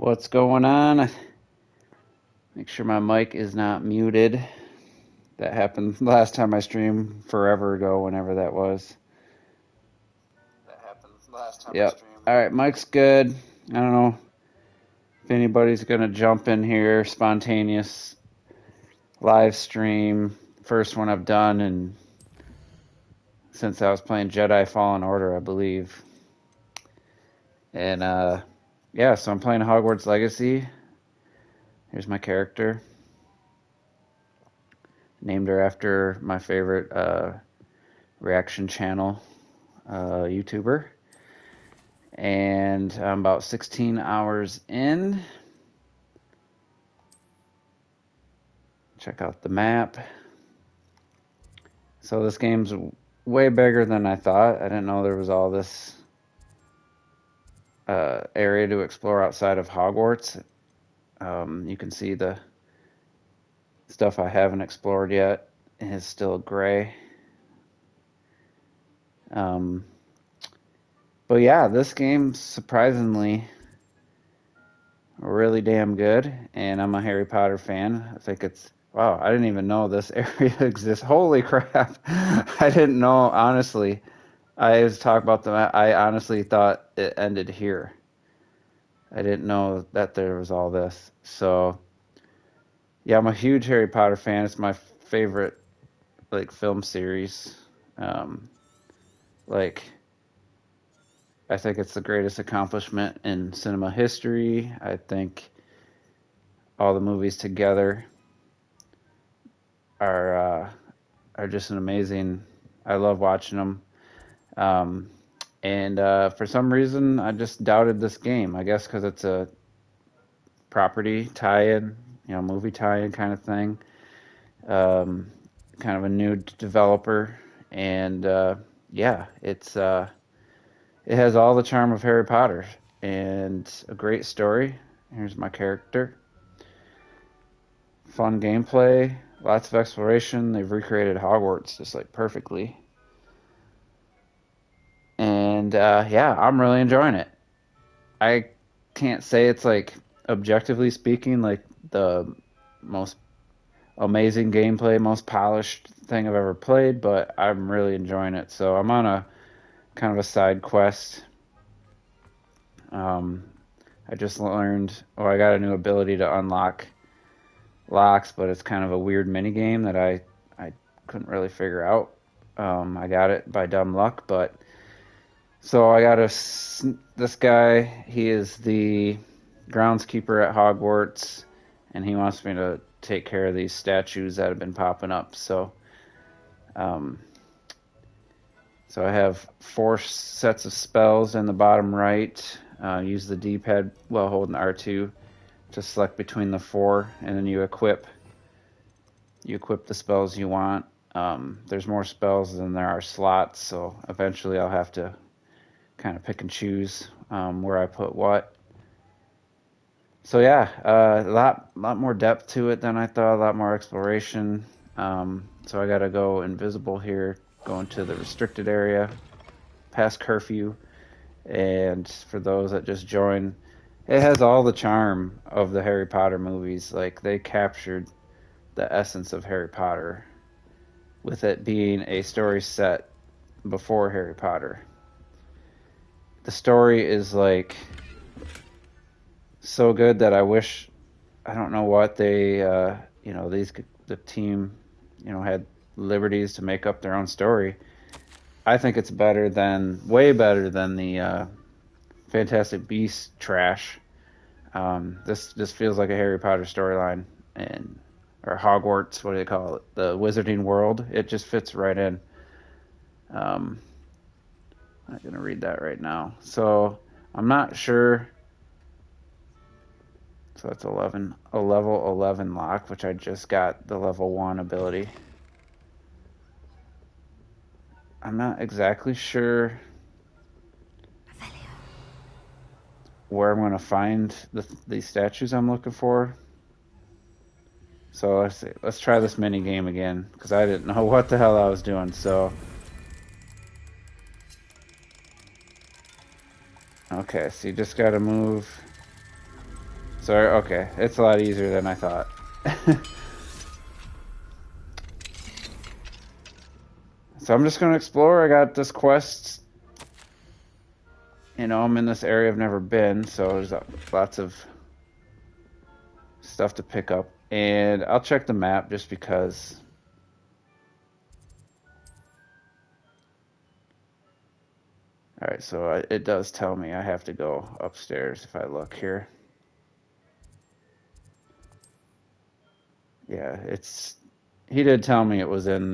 What's going on? Make sure my mic is not muted. That happened last time I streamed forever ago, whenever that was. Yep. Alright, mic's good. I don't know if anybody's going to jump in here. Spontaneous live stream. First one I've done and since I was playing Jedi Fallen Order, I believe. And yeah, so I'm playing Hogwarts Legacy. Here's my character. Named her after my favorite reaction channel YouTuber. And I'm about 16 hours in. Check out the map. So this game's way bigger than I thought. I didn't know there was all this area to explore outside of Hogwarts. You can see the stuff I haven't explored yet is still gray. But yeah, this game's surprisingly really damn good, and I'm a Harry Potter fan. I think it's, wow, I didn't even know this area exists. Holy crap. I didn't know, honestly. I was talking about I honestly thought it ended here. I didn't know that there was all this. So, yeah, I'm a huge Harry Potter fan. It's my favorite, like, film series. Like, I think it's the greatest accomplishment in cinema history. I think all the movies together are just an amazing. I love watching them. And for some reason, I just doubted this game. I guess because it's a property tie-in, movie tie-in kind of thing. Kind of a new developer, and yeah, it has all the charm of Harry Potter and a great story. Here's my character. Fun gameplay, lots of exploration. They've recreated Hogwarts just like perfectly. And yeah, I'm really enjoying it. I can't say it's like, objectively speaking, like the most amazing gameplay, most polished thing I've ever played, but I'm really enjoying it. So I'm on a kind of a side quest. I just learned, I got a new ability to unlock locks, but it's kind of a weird mini game that I couldn't really figure out. I got it by dumb luck, but so I got this guy. He is the groundskeeper at Hogwarts, and he wants me to take care of these statues that have been popping up. So, so I have 4 sets of spells in the bottom right. Use the D-pad while holding R2 to select between the 4, and then you equip the spells you want. There's more spells than there are slots, so eventually I'll have to kind of pick and choose where I put what. So yeah, a lot more depth to it than I thought, a lot more exploration. So I gotta go invisible here, go into the restricted area, past curfew, and for those that just joined, it has all the charm of the Harry Potter movies. Like, they captured the essence of Harry Potter with it being a story set before Harry Potter. The story is like so good that I wish, I don't know what they, the team, had liberties to make up their own story. I think it's way better than the Fantastic Beasts trash. This feels like a Harry Potter storyline, or Hogwarts, what do they call it? The Wizarding World. It just fits right in. I'm not going to read that right now. So I'm not sure. So that's 11, a level 11 lock, which I just got the level 1 ability. I'm not exactly sure where I'm going to find these statues I'm looking for. So let's try this mini game again, because I didn't know what the hell I was doing. So okay, so you just got to move So, okay, it's a lot easier than I thought. So I'm just going to explore. I got this quest. You know, I'm in this area I've never been, so there's lots of stuff to pick up. And I'll check the map just because. Alright, so it does tell me I have to go upstairs if I look here. Yeah, he did tell me it was in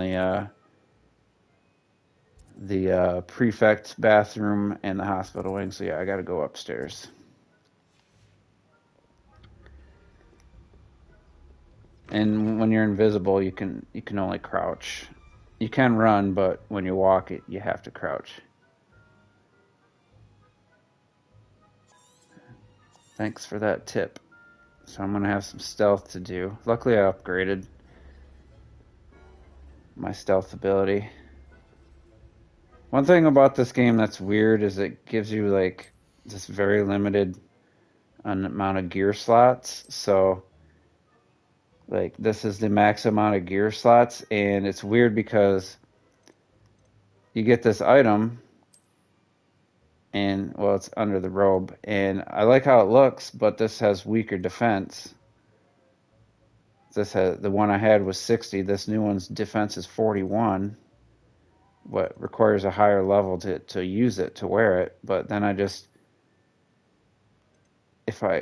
the prefect's bathroom and the hospital wing, so yeah, I gotta go upstairs. And when you're invisible, you can only crouch. You can run, but when you walk, you have to crouch. Thanks for that tip. So I'm gonna have some stealth to do. Luckily, I upgraded my stealth ability. One thing about this game that's weird is it gives you like this very limited amount of gear slots. So like this is the max amount of gear slots, and it's weird because you get this item and well, it's under the robe, and I like how it looks, but this has weaker defense. The one I had was 60. This new one's defense is 41. What requires a higher level to use it, to wear it. But then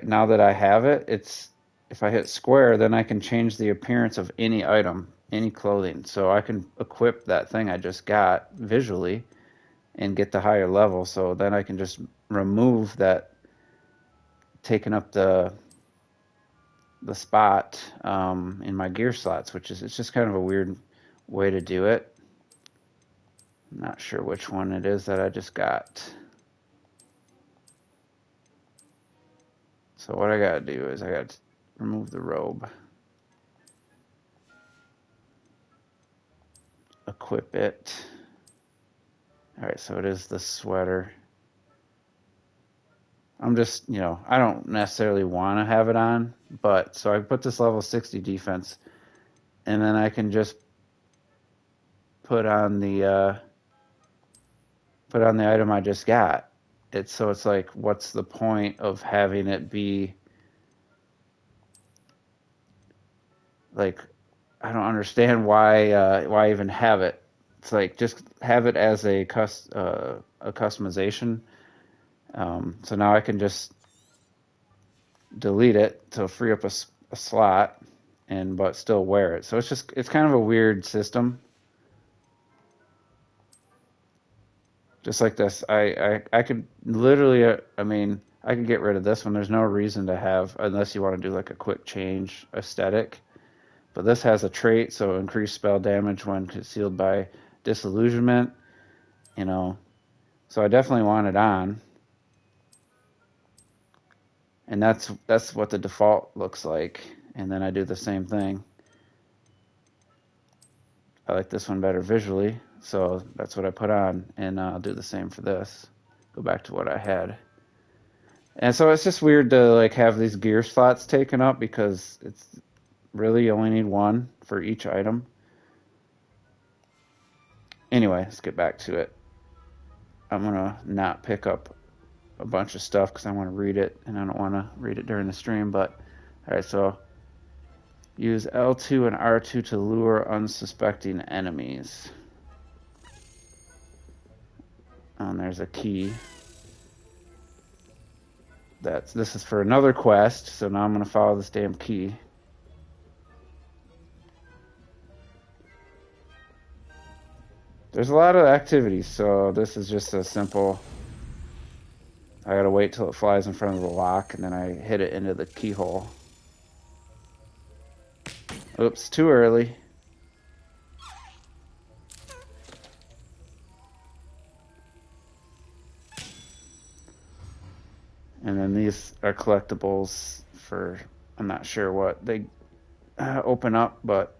now that I have it, if I hit square, then I can change the appearance of any item, any clothing. So I can equip that thing I just got visually and get the higher level. So then I can just remove that, taking up the spot in my gear slots, it's just kind of a weird way to do it. I'm not sure which one it is that I just got. So what I gotta do is I gotta remove the robe, equip it. Alright, so it is the sweater. I'm just, I don't necessarily want to have it on, but so I put this level 60 defense, and then I can just put on the item I just got. It's like, what's the point of having it be like? I don't understand why even have it. It's like just have it as a customization. So now I can just delete it to free up a slot, but still wear it. So it's kind of a weird system. Just like this, I could literally, I could get rid of this one. There's no reason to have, unless you want to do like a quick change aesthetic. But this has a trait, so increased spell damage when concealed by disillusionment. So I definitely want it on. And that's what the default looks like. And then I do the same thing. I like this one better visually, so that's what I put on, and I'll do the same for this. Go back to what I had. And so it's just weird to like have these gear slots taken up because it's really you only need one for each item. Anyway, let's get back to it. I'm gonna not pick up a bunch of stuff because I want to read it, and I don't want to read it during the stream. But alright, so use L2 and R2 to lure unsuspecting enemies. And there's a key. This is for another quest, so now I'm going to follow this damn key. There's a lot of activities, so this is just a simple... I gotta wait till it flies in front of the lock, and then I hit it into the keyhole. Oops, too early. And then these are collectibles for, I'm not sure what they open up, but...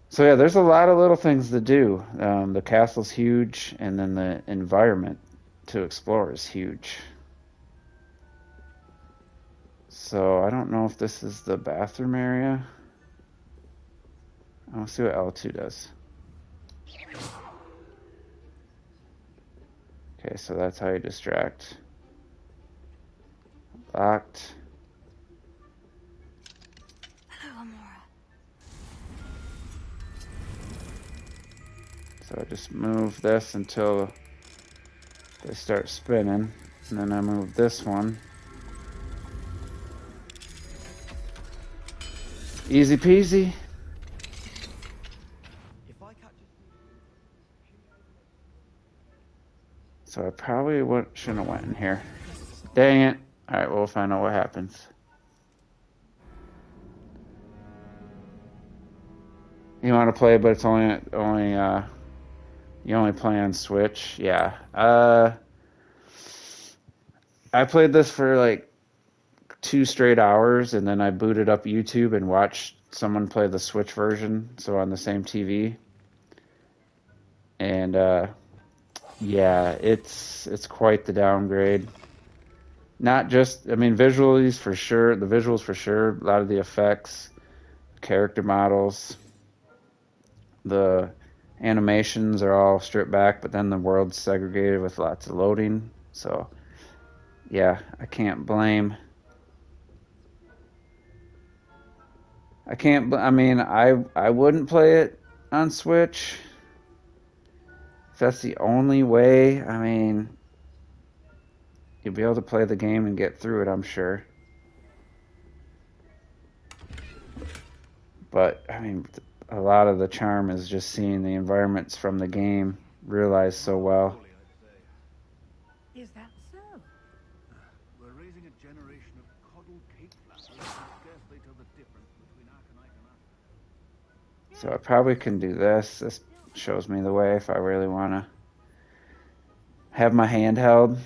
So yeah, there's a lot of little things to do. The castle's huge, and then the environment to explore is huge. So I don't know if this is the bathroom area. I'll see what L2 does. Okay, so that's how you distract. Locked. Hello, Amora. So I just move this until they start spinning. And then I move this one. Easy peasy. So I probably shouldn't have went in here. Dang it. Alright, we'll find out what happens. You want to play, but it's only you only play on Switch. Yeah. I played this for like 2 straight hours, and then I booted up YouTube and watched someone play the Switch version, so on the same TV. And yeah, it's quite the downgrade. Not just, I mean, visuals for sure, a lot of the effects, character models, the animations are all stripped back, but then the world's segregated with lots of loading. So yeah, I can't blame. I mean, I wouldn't play it on Switch. If that's the only way, I mean, you'll be able to play the game and get through it, I'm sure. But, I mean, a lot of the charm is just seeing the environments from the game realized so well. Is that so? We're raising a generation of coddled cake flappers who scarcely tell the difference between aconite and us. So I probably can do this. This shows me the way if I really want to have my handheld.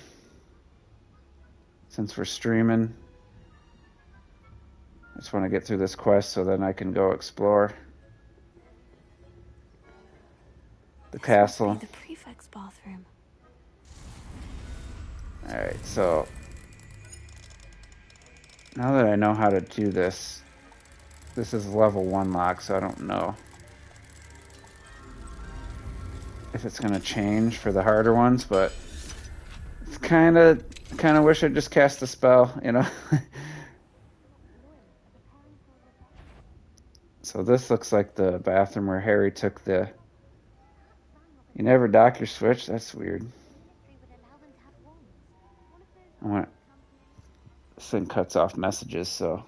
Since we're streaming, I just want to get through this quest so then I can go explore the castle. The prefect's bathroom. Alright, so now that I know how to do this, this is level 1 lock, so I don't know if it's going to change for the harder ones, but it's kind of wish I'd just cast a spell, you know. So this looks like the bathroom where Harry took the... You never dock your Switch? That's weird. This thing cuts off messages, so...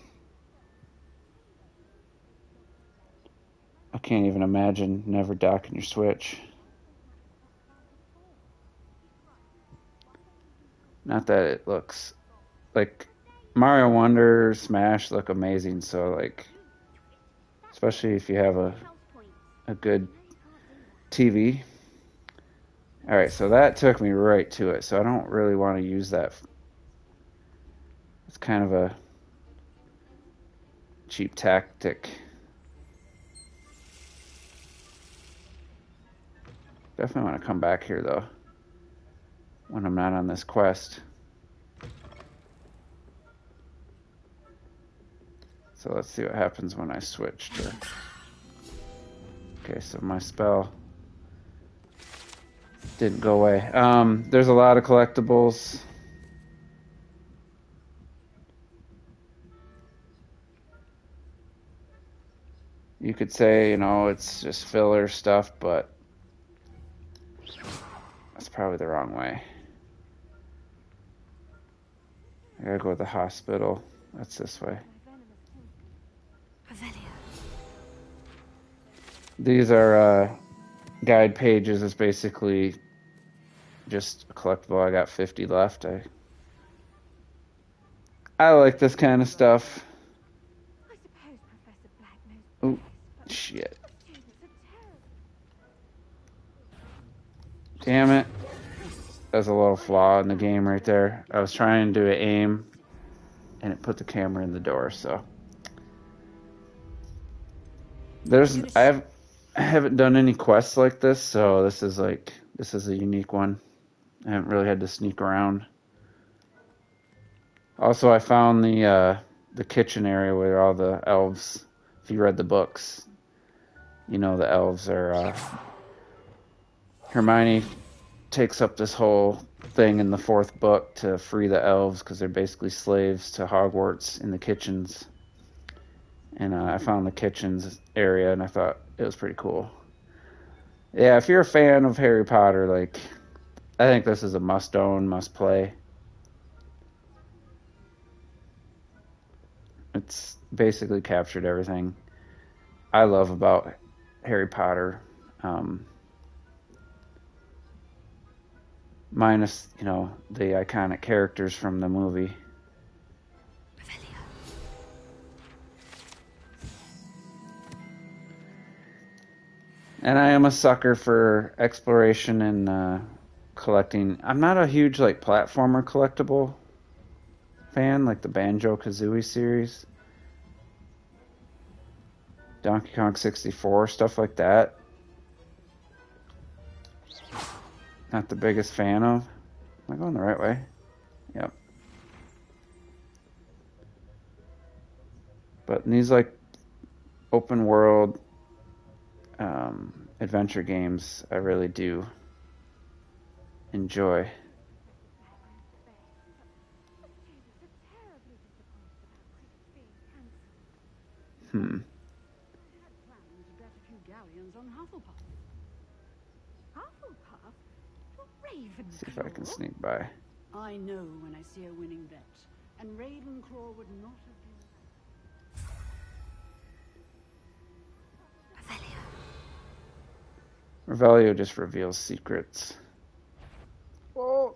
I can't even imagine never docking your Switch. Not that it looks... Like, Mario Wonder, Smash look amazing, so, like... Especially if you have a good TV. Alright, so that took me right to it, so I don't really want to use that. It's kind of a cheap tactic. Definitely want to come back here, though, when I'm not on this quest. So let's see what happens when I switch to... Okay, so my spell didn't go away. There's a lot of collectibles. You could say, you know, it's just filler stuff, but that's probably the wrong way. I gotta go to the hospital. That's this way. These are guide pages. It's basically just a collectible. I got 50 left. I like this kind of stuff. Oh, shit. Damn it. There's a little flaw in the game right there. I was trying to aim, and it put the camera in the door, so... I haven't done any quests like this, so this is a unique one. I haven't really had to sneak around. Also, I found the the kitchen area where all the elves. If you read the books, you know the elves are. Hermione takes up this whole thing in the fourth book to free the elves because they're basically slaves to Hogwarts in the kitchens. And I found the kitchens area and I thought it was pretty cool. Yeah, if you're a fan of Harry Potter, like, I think this is a must own, must play. It's basically captured everything I love about Harry Potter. Minus, the iconic characters from the movie. And I am a sucker for exploration and collecting. I'm not a huge platformer collectible fan, like the Banjo-Kazooie series, Donkey Kong 64, stuff like that. Not the biggest fan of. Am I going the right way? Yep. But in these open world adventure games, I really do enjoy. See if I can sneak by. I know when I see a winning bet, and Ravenclaw would not have been. Revelio just reveals secrets. Whoa.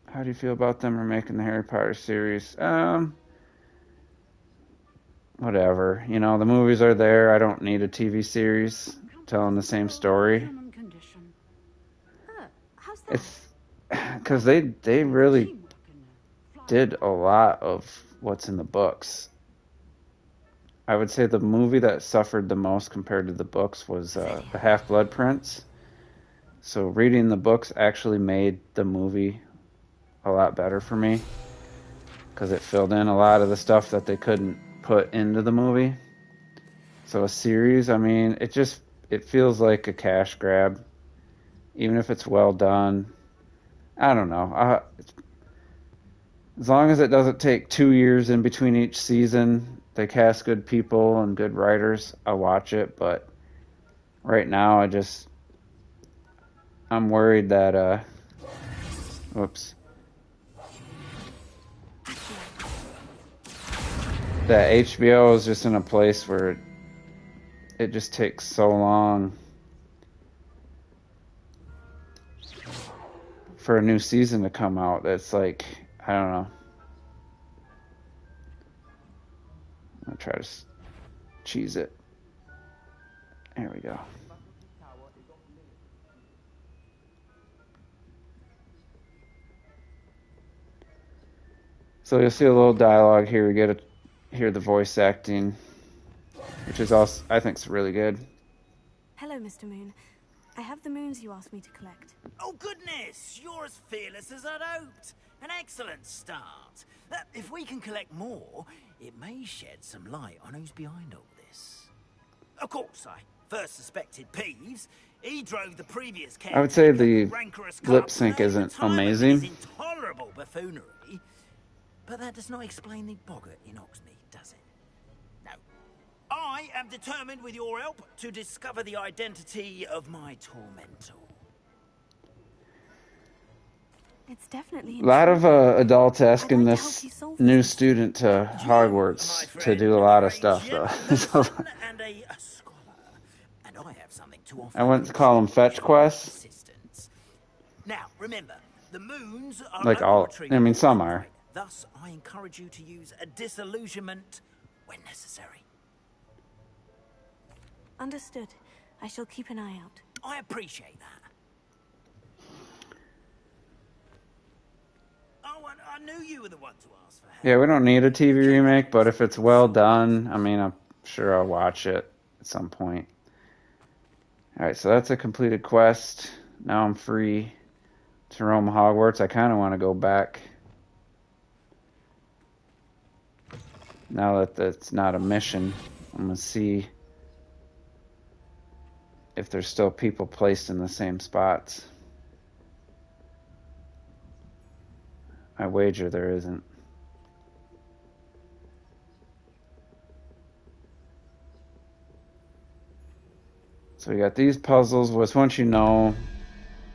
How do you feel about them remaking the Harry Potter series? Whatever. The movies are there. I don't need a TV series telling the same story. It's because they really did a lot of what's in the books. I would say the movie that suffered the most compared to the books was the Half-Blood Prince. So reading the books actually made the movie a lot better for me because it filled in a lot of the stuff that they couldn't put into the movie. So a series, it feels like a cash grab, even if it's well done. I don't know. As long as it doesn't take 2 years in between each season, they cast good people and good writers, I'll watch it. But right now, I'm worried that, that HBO is just in a place where it just takes so long for a new season to come out. That's I don't know. I'm gonna try to cheese it. There we go. So you'll see a little dialogue here. We get to hear the voice acting, which is also, I think, is really good. Hello, Mr. Moon. I have the moons you asked me to collect. Oh, goodness! You're as fearless as I'd hoped. An excellent start. If we can collect more, it may shed some light on who's behind all this. Of course, I first suspected Peeves. He drove the previous caretaker, I would say the rancorous lip sync Club, isn't time of amazing. his intolerable buffoonery. But that does not explain the boggart in Oxmead, does it? No. I am determined, with your help, to discover the identity of my tormentor. It's definitely A lot of adults asking this new student to Hogwarts to do a lot of stuff, though. So, And a scholar. And I have something to offer. I wouldn't call them fetch quests. Now, remember, the moons are some are. Thus, I encourage you to use a disillusionment when necessary. Understood. I shall keep an eye out. I appreciate that. Oh, I knew you were the one to ask for help. Yeah, we don't need a TV remake, but if it's well done, I'm sure I'll watch it at some point. Alright, so that's a completed quest. Now I'm free to roam Hogwarts. I kind of want to go back Now that that's not a mission, I'm going to see if there's still people placed in the same spots. I wager there isn't. So we got these puzzles, which once you know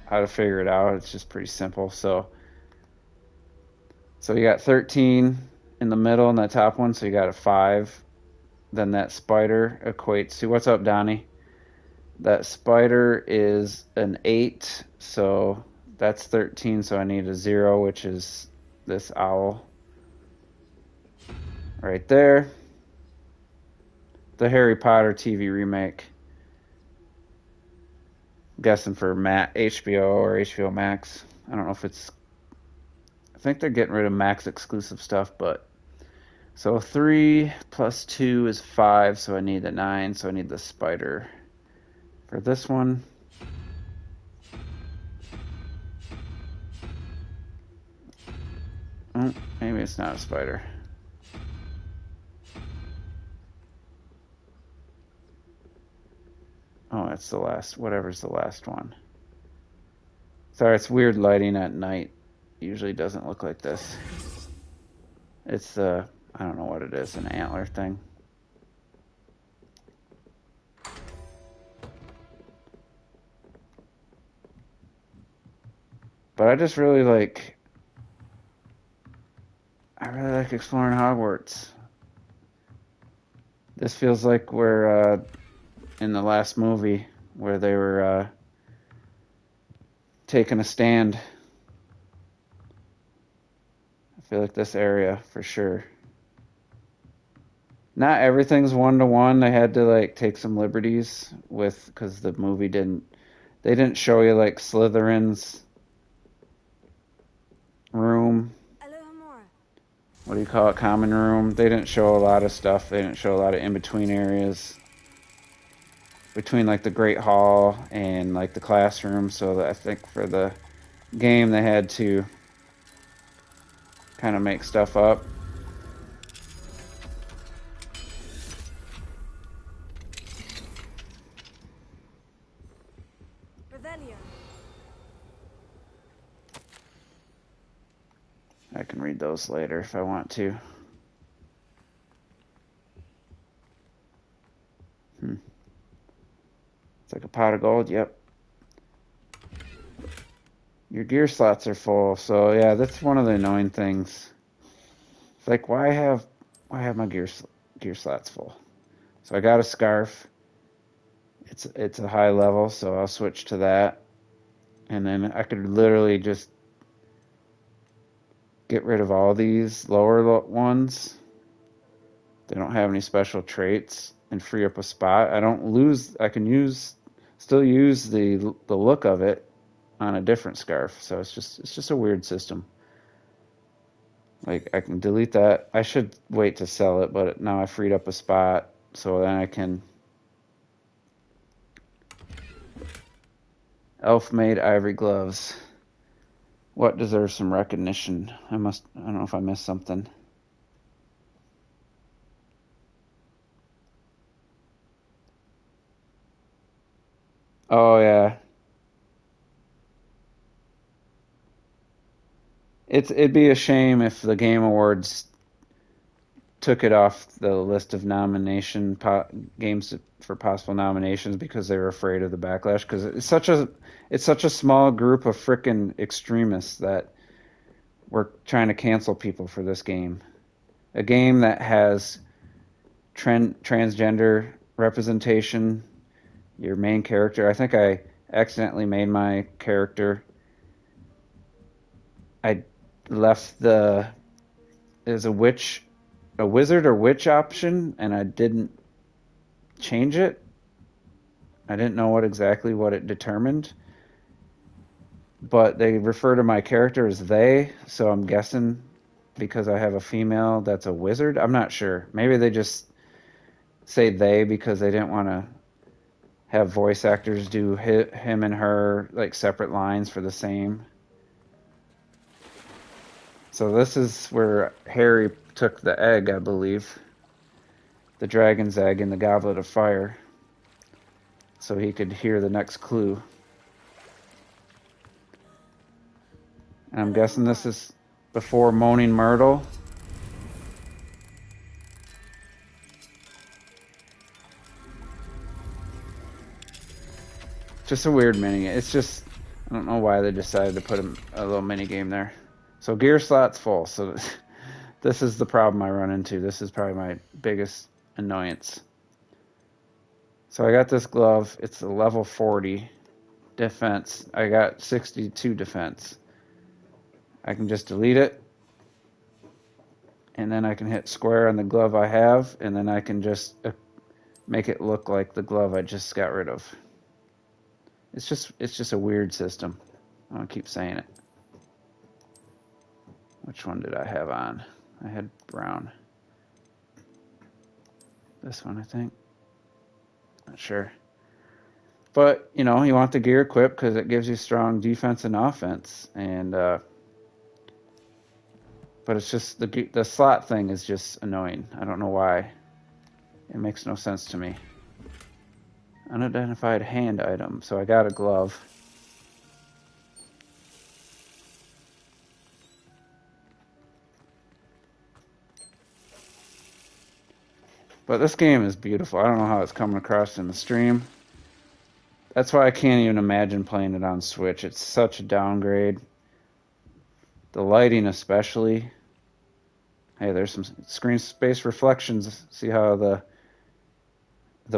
how to figure it out, it's just pretty simple. So you got 13 in the middle in that top one, so you got a 5. Then that spider equates to, what's up, Donnie? That spider is an 8, so that's 13, so I need a 0, which is this owl right there. The Harry Potter TV remake. I'm guessing for HBO or HBO Max. I don't know if it's... I think they're getting rid of Max exclusive stuff, but... So 3 plus 2 is 5, so I need a 9, so I need the spider for this one. Oh, maybe it's not a spider. Oh, that's the last, whatever's the last one. Sorry, it's weird lighting at night. Usually doesn't look like this. It's I don't know what it is, an antler thing. But I just really like, exploring Hogwarts. This feels like we're in the last movie where they were taking a stand. I feel like this area for sure. Not everything's one-to-one. They had to like take some liberties with, because the movie they didn't show you like Slytherin's room. What do you call it? Common room. They didn't show a lot of stuff. They didn't show a lot of in-between areas between like the Great Hall and like the classroom. So that I think for the game they had to kind of make stuff up. I can read those later if I want to. It's like a pot of gold. Yep. Your gear slots are full. So yeah, that's one of the annoying things. It's like, why have my gear slots full? So I got a scarf. It's a high level, so I'll switch to that. And then I could literally just get rid of all these lower ones. They don't have any special traits, and free up a spot. I don't lose. I can still use the look of it on a different scarf. So it's just a weird system. Like, I can delete that. I should wait to sell it, but now I freed up a spot, so then I can... Elf-made ivory gloves. What deserves some recognition? I don't know if I missed something. Oh, yeah. It'd be a shame if the Game Awards took it off the list of games for possible nominations because they were afraid of the backlash. Because it's such a small group of frickin' extremists that were trying to cancel people for this game. A game that has transgender representation. Your main character. I think I accidentally made my character. I left there's a wizard or witch option, and I didn't change it. I didn't know exactly what it determined, but they refer to my character as they, so I'm guessing because I have a female that's a wizard. I'm not sure. Maybe they just say they because they didn't want to have voice actors do him and her like separate lines for the same. So this is where Harry took the egg, I believe. the dragon's egg in the goblet of fire so he could hear the next clue. And I'm guessing this is before Moaning Myrtle. Just a weird mini. It's just, I don't know why they decided to put a little mini game there. So gear slot's full. So this is the problem I run into. This is probably my biggest annoyance. So I got this glove. It's a level 40 defense. I got 62 defense. I can just delete it. And then I can hit square on the glove I have. And then I can just make it look like the glove I just got rid of. It's just a weird system. I want to keep saying it. Which one did I have on? I had brown. This one, I think. Not sure. But, you know, you want the gear equipped because it gives you strong defense and offense. And, but it's just, the slot thing is just annoying. I don't know why. It makes no sense to me. Unidentified hand item. So I got a glove. But this game is beautiful. I don't know how it's coming across in the stream. That's why I can't even imagine playing it on Switch. It's such a downgrade. The lighting especially. Hey, there's some screen space reflections. See how the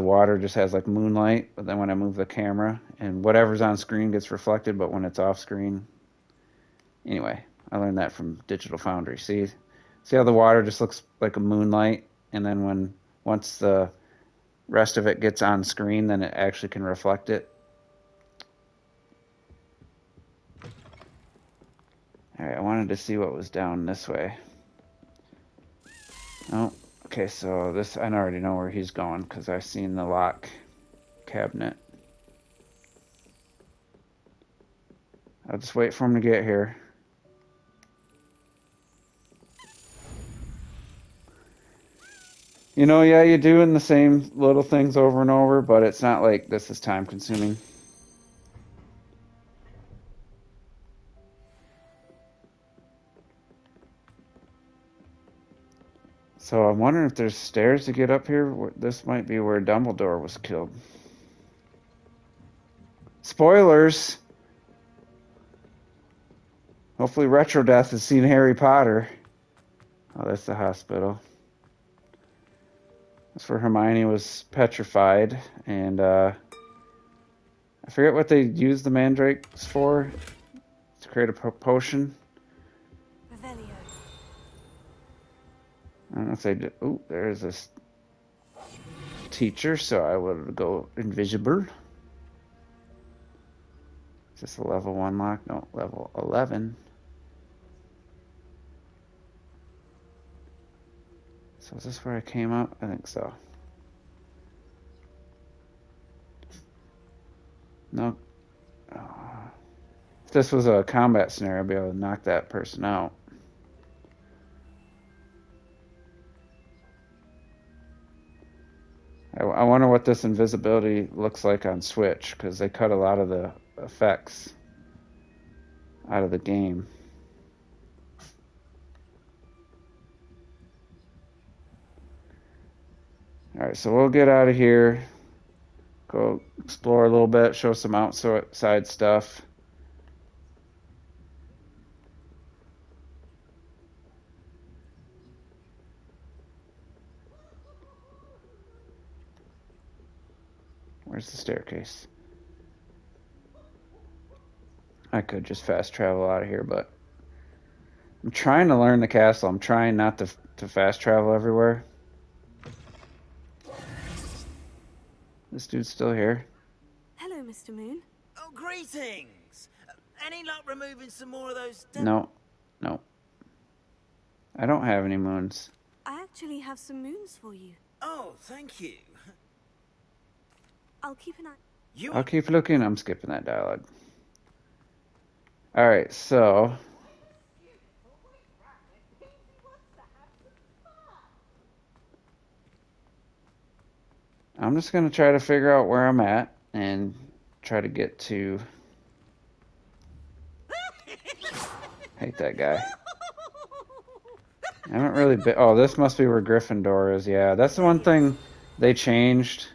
water just has like moonlight, but then when I move the camera and whatever's on screen gets reflected, but when it's off screen. Anyway, I learned that from Digital Foundry. See how the water just looks like a moonlight, and then once the rest of it gets on screen, then it actually can reflect it. Alright, I wanted to see what was down this way. Oh, okay, so this, I already know where he's going because I've seen the lock cabinet. I'll just wait for him to get here. You know, yeah, you're doing the same little things over and over, but it's not like this is time consuming. So I'm wondering if there's stairs to get up here. This might be where Dumbledore was killed. Spoilers! Hopefully Retro Death has seen Harry Potter. Oh, that's the hospital. That's where Hermione was petrified. And I forget what they used the mandrakes for. To create a potion. Revelio. I don't know if they did. Ooh, there's this teacher, so I would go invisible. Is this a level 1 lock? No, level 11. So is this where I came up? I think so. No. If this was a combat scenario, I'd be able to knock that person out. I wonder what this invisibility looks like on Switch, because they cut a lot of the effects out of the game. Alright, so we'll get out of here, go explore a little bit, show some outside stuff. Where's the staircase? I could just fast travel out of here, but I'm trying to learn the castle. I'm trying not to fast travel everywhere. This dude's still here. Hello, Mr. Moon. Oh, greetings! Any luck removing some more of those... No. I don't have any moons. I actually have some moons for you. Oh, thank you. I'll keep an eye... I'll keep looking. I'm skipping that dialogue. Alright, so... I'm just going to try to figure out where I'm at and try to get to... Hate that guy. I haven't really been... Oh, this must be where Gryffindor is. Yeah, that's the one thing they changed.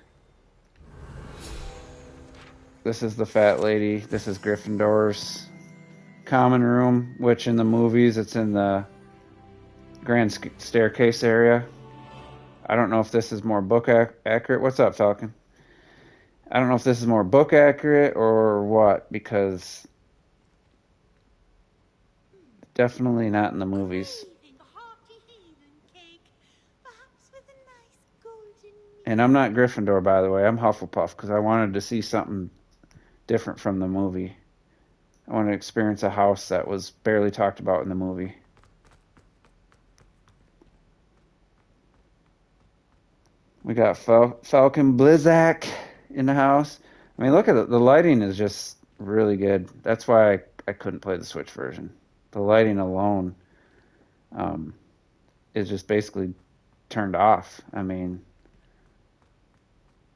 This is the fat lady. This is Gryffindor's common room, which in the movies it's in the grand staircase area. I don't know if this is more book accurate. What's up, Falcon? I don't know if this is more book accurate or what, because definitely not in the movies. And I'm not Gryffindor, by the way. I'm Hufflepuff because I wanted to see something different from the movie. I wanted to experience a house that was barely talked about in the movie. We got Falcon Blizzak in the house. I mean, look at it. The lighting is just really good. That's why I couldn't play the Switch version. The lighting alone is just basically turned off. I mean,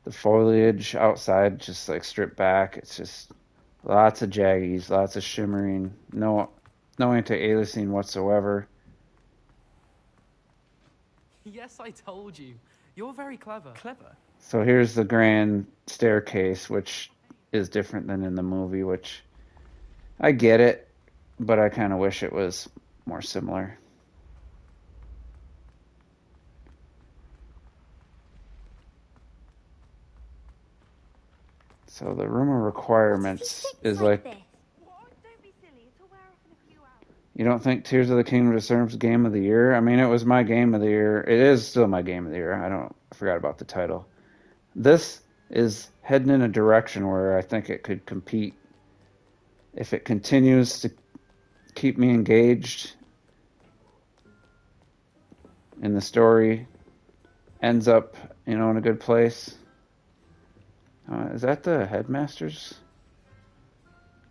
the foliage outside just like stripped back. It's just lots of jaggies, lots of shimmering, no anti-aliasing whatsoever. Yes, I told you. You're very clever. Clever? So here's the grand staircase, which is different than in the movie, which I get it, but I kind of wish it was more similar. So the room of requirements is like... You don't think Tears of the Kingdom deserves Game of the Year? I mean, it was my Game of the Year. It is still my Game of the Year. I forgot about the title. This is heading in a direction where I think it could compete. If it continues to keep me engaged and the story ends up, in a good place. Is that the headmaster's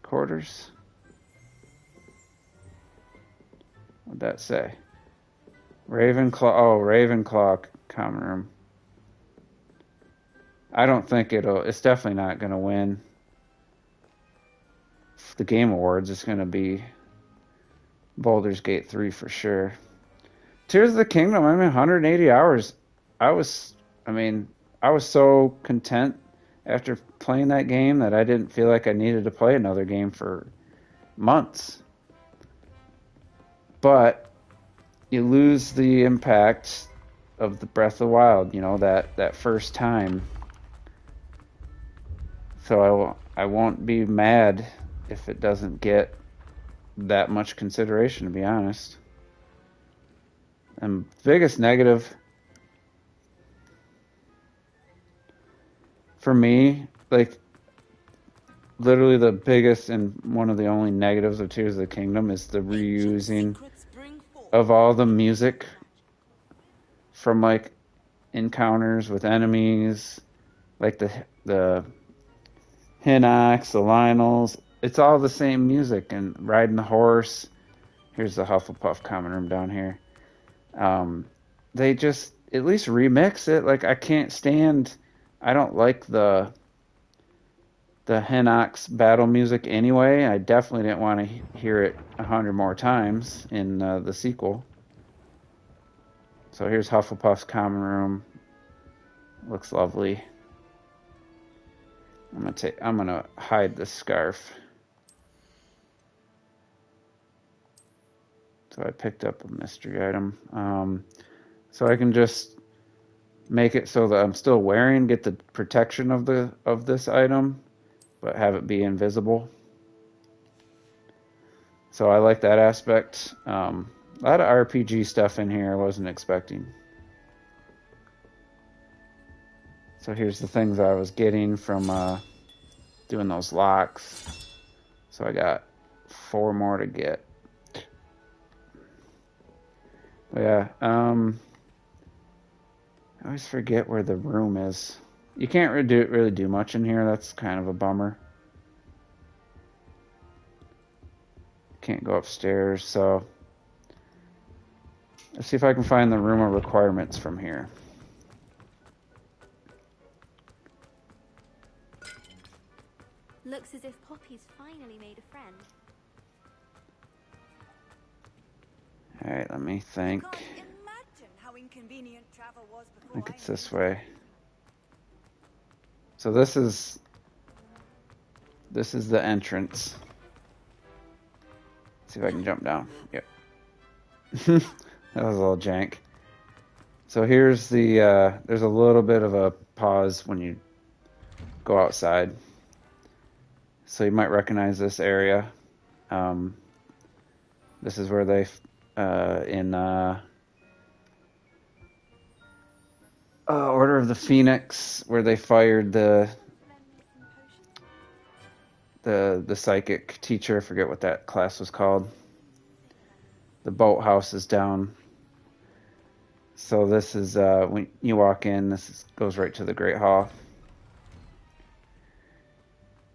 quarters? What'd that say? Ravenclaw. Oh, Ravenclaw common room. I don't think it's definitely not going to win the Game Awards. It's going to be Baldur's Gate 3 for sure. Tears of the Kingdom, 180 hours. I was so content after playing that game that I didn't feel like I needed to play another game for months. But you lose the impact of the Breath of the Wild, that first time. So I won't be mad if it doesn't get that much consideration, to be honest. And biggest negative for me, like literally the biggest and one of the only negatives of Tears of the Kingdom is the reusing of all the music from like encounters with enemies, like the Hinox, the Lionels. It's all the same music, and riding the horse. Here's the Hufflepuff common room down here. They just at least remix it. Like I don't like the Hinox battle music anyway. I definitely didn't want to hear it 100 more times in the sequel. So here's Hufflepuff's common room. Looks lovely. I'm gonna hide the scarf. So I picked up a mystery item. So I can just make it so that I'm still wearing, get the protection of this item, but have it be invisible. So I like that aspect. A lot of RPG stuff in here I wasn't expecting. So here's the things I was getting from doing those locks. So I got 4 more to get. But yeah, I always forget where the room is. You can't really do much in here. That's kind of a bummer. Can't go upstairs, so let's see if I can find the room of requirements from here. as if Poppy's finally made a friend. Alright, let me think. Can't imagine how inconvenient travel was I before think I it's this invented way. So this is the entrance. See if I can jump down. Yep. That was a little jank. So here's the there's a little bit of a pause when you go outside. So you might recognize this area. This is where they in Order of the Phoenix, where they fired the psychic teacher. I forget what that class was called. The boathouse is down. So this is when you walk in. Goes right to the Great Hall.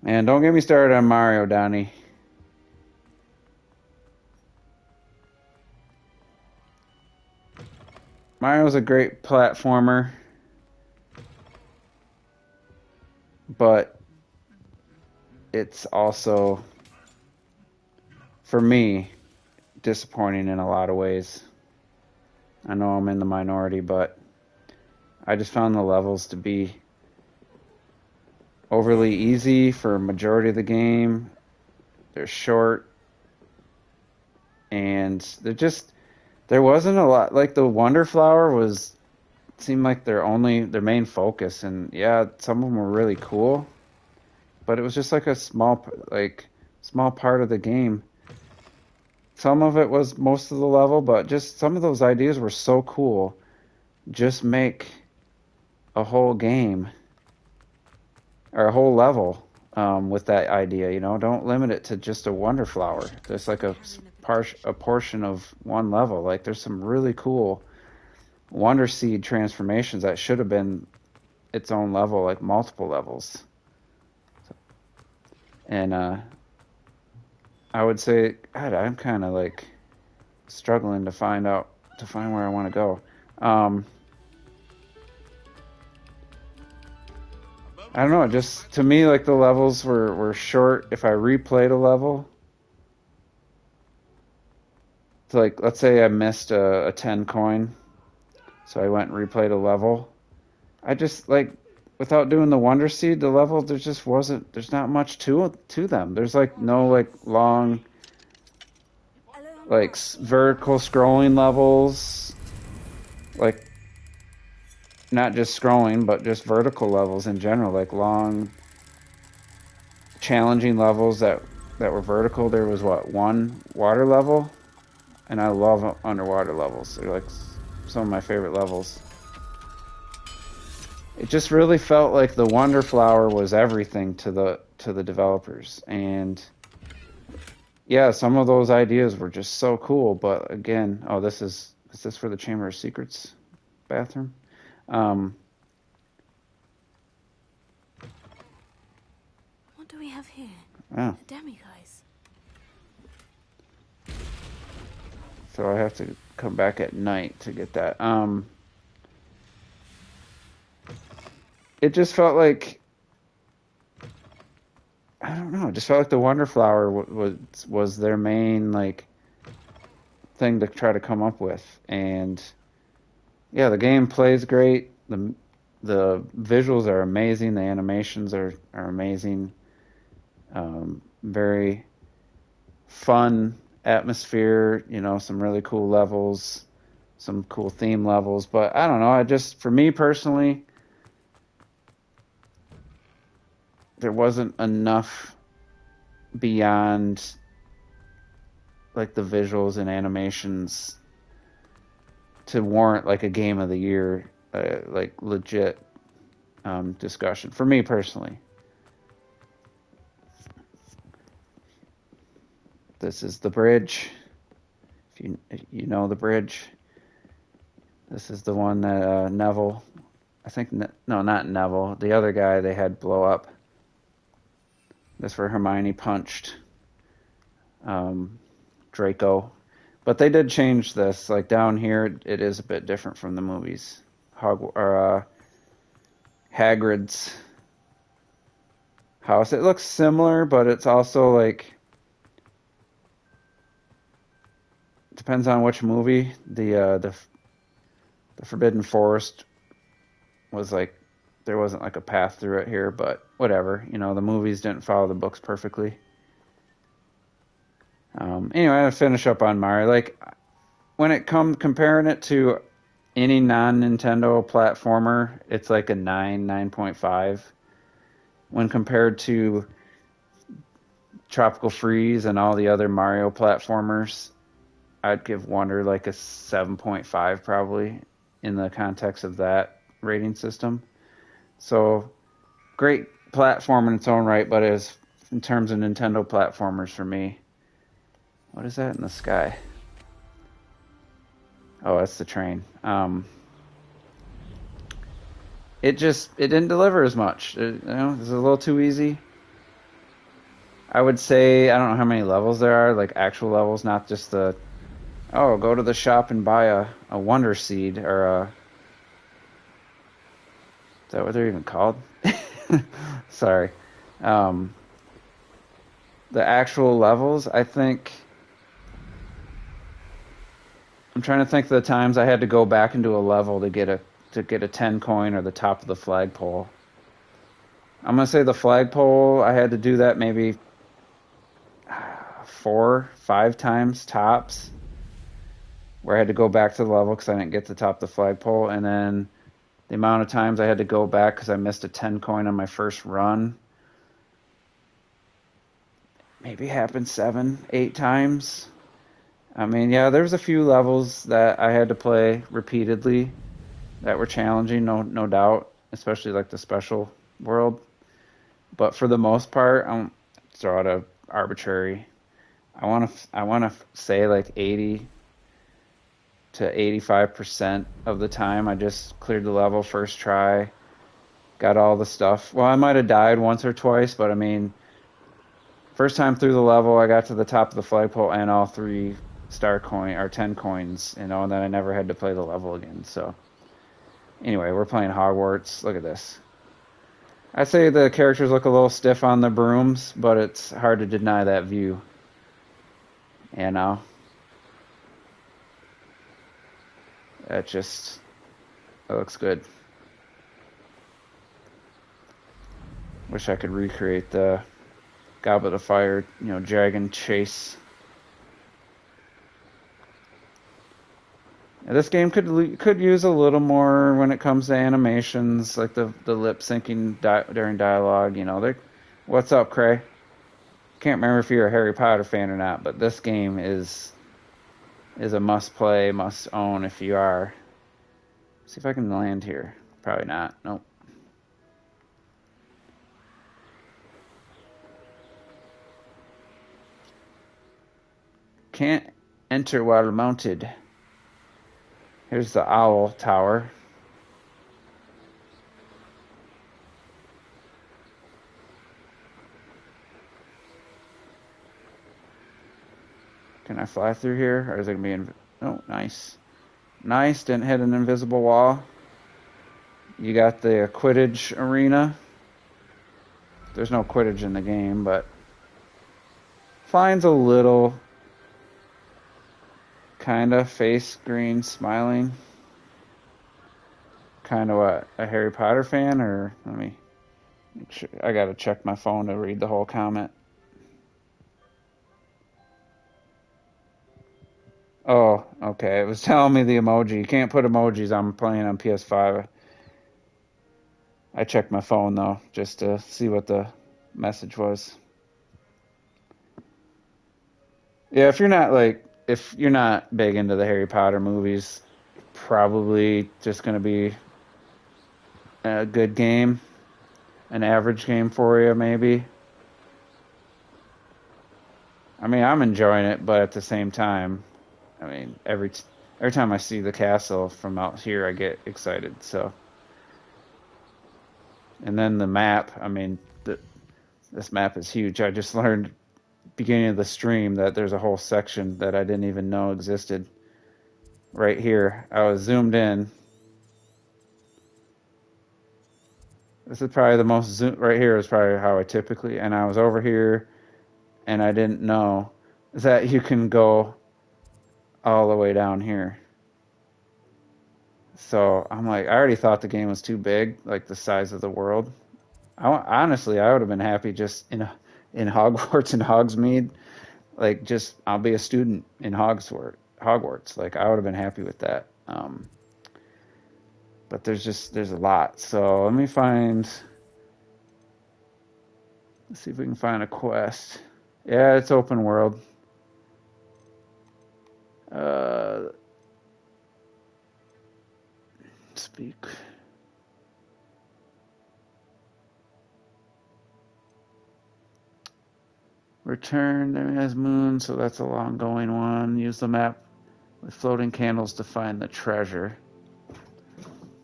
And don't get me started on Mario, Donnie. Mario's a great platformer, but it's also, for me, disappointing in a lot of ways. I know I'm in the minority, but I just found the levels to be overly easy for a majority of the game. They're short, and there wasn't a lot. Like the Wonder Flower seemed like their main focus, and yeah, some of them were really cool, but it was just like a small part of the game. Some of it was most of the level, but just some of those ideas were so cool. Just make a whole game or a whole level with that idea, don't limit it to just a Wonder Flower. There's like a portion of one level. Like there's some really cool Wonder Seed transformations that should have been its own level, like multiple levels. And I would say, God, I'm kind of like struggling to find where I want to go. I don't know. Just to me, like the levels were short. If I replayed a level, so like let's say I missed a 10 coin, so I went and replayed a level. I just like without doing the Wonder Seed, the level there's not much to them. There's like no like long like vertical scrolling levels, like not just scrolling, but just vertical levels in general, like long, challenging levels that were vertical. There was one water level, and I love underwater levels. They're like some of my favorite levels. It just really felt like the Wonder Flower was everything to the developers, and yeah, some of those ideas were just so cool. But again, is this for the Chamber of Secrets bathroom? What do we have here? Oh. The demiguise. So I have to come back at night to get that. It just felt like, I don't know. It just felt like the Wonder Flower was their main like thing to try to come up with, and yeah, the game plays great. The visuals are amazing. The animations are amazing. Very fun atmosphere. Some really cool levels, some cool theme levels. But I don't know. For me personally, there wasn't enough beyond like the visuals and animations to warrant like a game of the year, like legit discussion for me personally. This is the bridge. If you know the bridge, this is the one that Neville, I think, no, not Neville, the other guy they had blow up. That's where Hermione punched Draco. But they did change this. Like down here, it is a bit different from the movies. Hagrid's house. It looks similar, but it's also like depends on which movie. The Forbidden Forest was like there wasn't like a path through it here, but whatever. You know, the movies didn't follow the books perfectly. Anyway, I'll finish up on Mario. Like when it comes comparing it to any non-Nintendo platformer, it's like a 9.5. When compared to Tropical Freeze and all the other Mario platformers, I'd give Wonder like a 7.5 probably in the context of that rating system. So great platform in its own right, but as in terms of Nintendo platformers for me, what is that in the sky? Oh, that's the train. It didn't deliver as much. It was a little too easy. I would say I don't know how many levels there are, like actual levels, not just the go to the shop and buy a Wonder Seed or a is that what they're even called? Sorry. The actual levels, I think I'm trying to think of the times I had to go back into a level to get a 10 coin or the top of the flagpole. I'm gonna say the flagpole. I had to do that maybe 4, 5 times tops, where I had to go back to the level because I didn't get to the top of the flagpole, and then the amount of times I had to go back because I missed a 10 coin on my first run maybe happened 7, 8 times. I mean, yeah, there was a few levels that I had to play repeatedly that were challenging, no doubt, especially like the special world. But for the most part, I'm throw out a arbitrary. I want to say like 80 to 85% of the time I just cleared the level first try, got all the stuff. Well, I might have died once or twice, but I mean, first time through the level, I got to the top of the flagpole and all 3 star coin or 10 coins, and then I never had to play the level again. So anyway, we're playing Hogwarts. Look at this. I'd say the characters look a little stiff on the brooms, but it's hard to deny that view. You know? It looks good. Wish I could recreate the Goblet of Fire, dragon chase. Now, this game could use a little more when it comes to animations, like the lip syncing during dialogue. What's up, Cray? Can't remember if you're a Harry Potter fan or not, but this game is a must play, must own if you are. See if I can land here. Probably not. Nope. Can't enter while mounted. Here's the Owl Tower. Can I fly through here? Or is it going to be... Oh, nice. Nice, didn't hit an invisible wall. You got the Quidditch arena. There's no Quidditch in the game, but... Flying's a little... kind of face green, smiling. Kind of what? A Harry Potter fan? Or let me... I gotta check my phone to read the whole comment. Oh, okay. It was telling me the emoji. You can't put emojis. I'm playing on PS5. I checked my phone, though, just to see what the message was. Yeah, if you're not big into the Harry Potter movies, probably just going to be a good game. An average game for you, maybe. I mean, I'm enjoying it, but at the same time, I mean, every time I see the castle from out here, I get excited. So, and then the map. I mean, this map is huge. I just learned beginning of the stream that there's a whole section that I didn't even know existed. Right here, I was zoomed in. This is probably the most zoom right here is probably how I typically, and I was over here and I didn't know that you can go all the way down here. So I'm like, I already thought the game was too big, like the size of the world. Honestly, I would have been happy just in Hogwarts and Hogsmeade, like just I'll be a student in Hogwarts. Like I would have been happy with that. But there's a lot. So let's see if we can find a quest. Yeah, it's open world. Speak. Return as moon, so that's a long going one. Use the map with floating candles to find the treasure.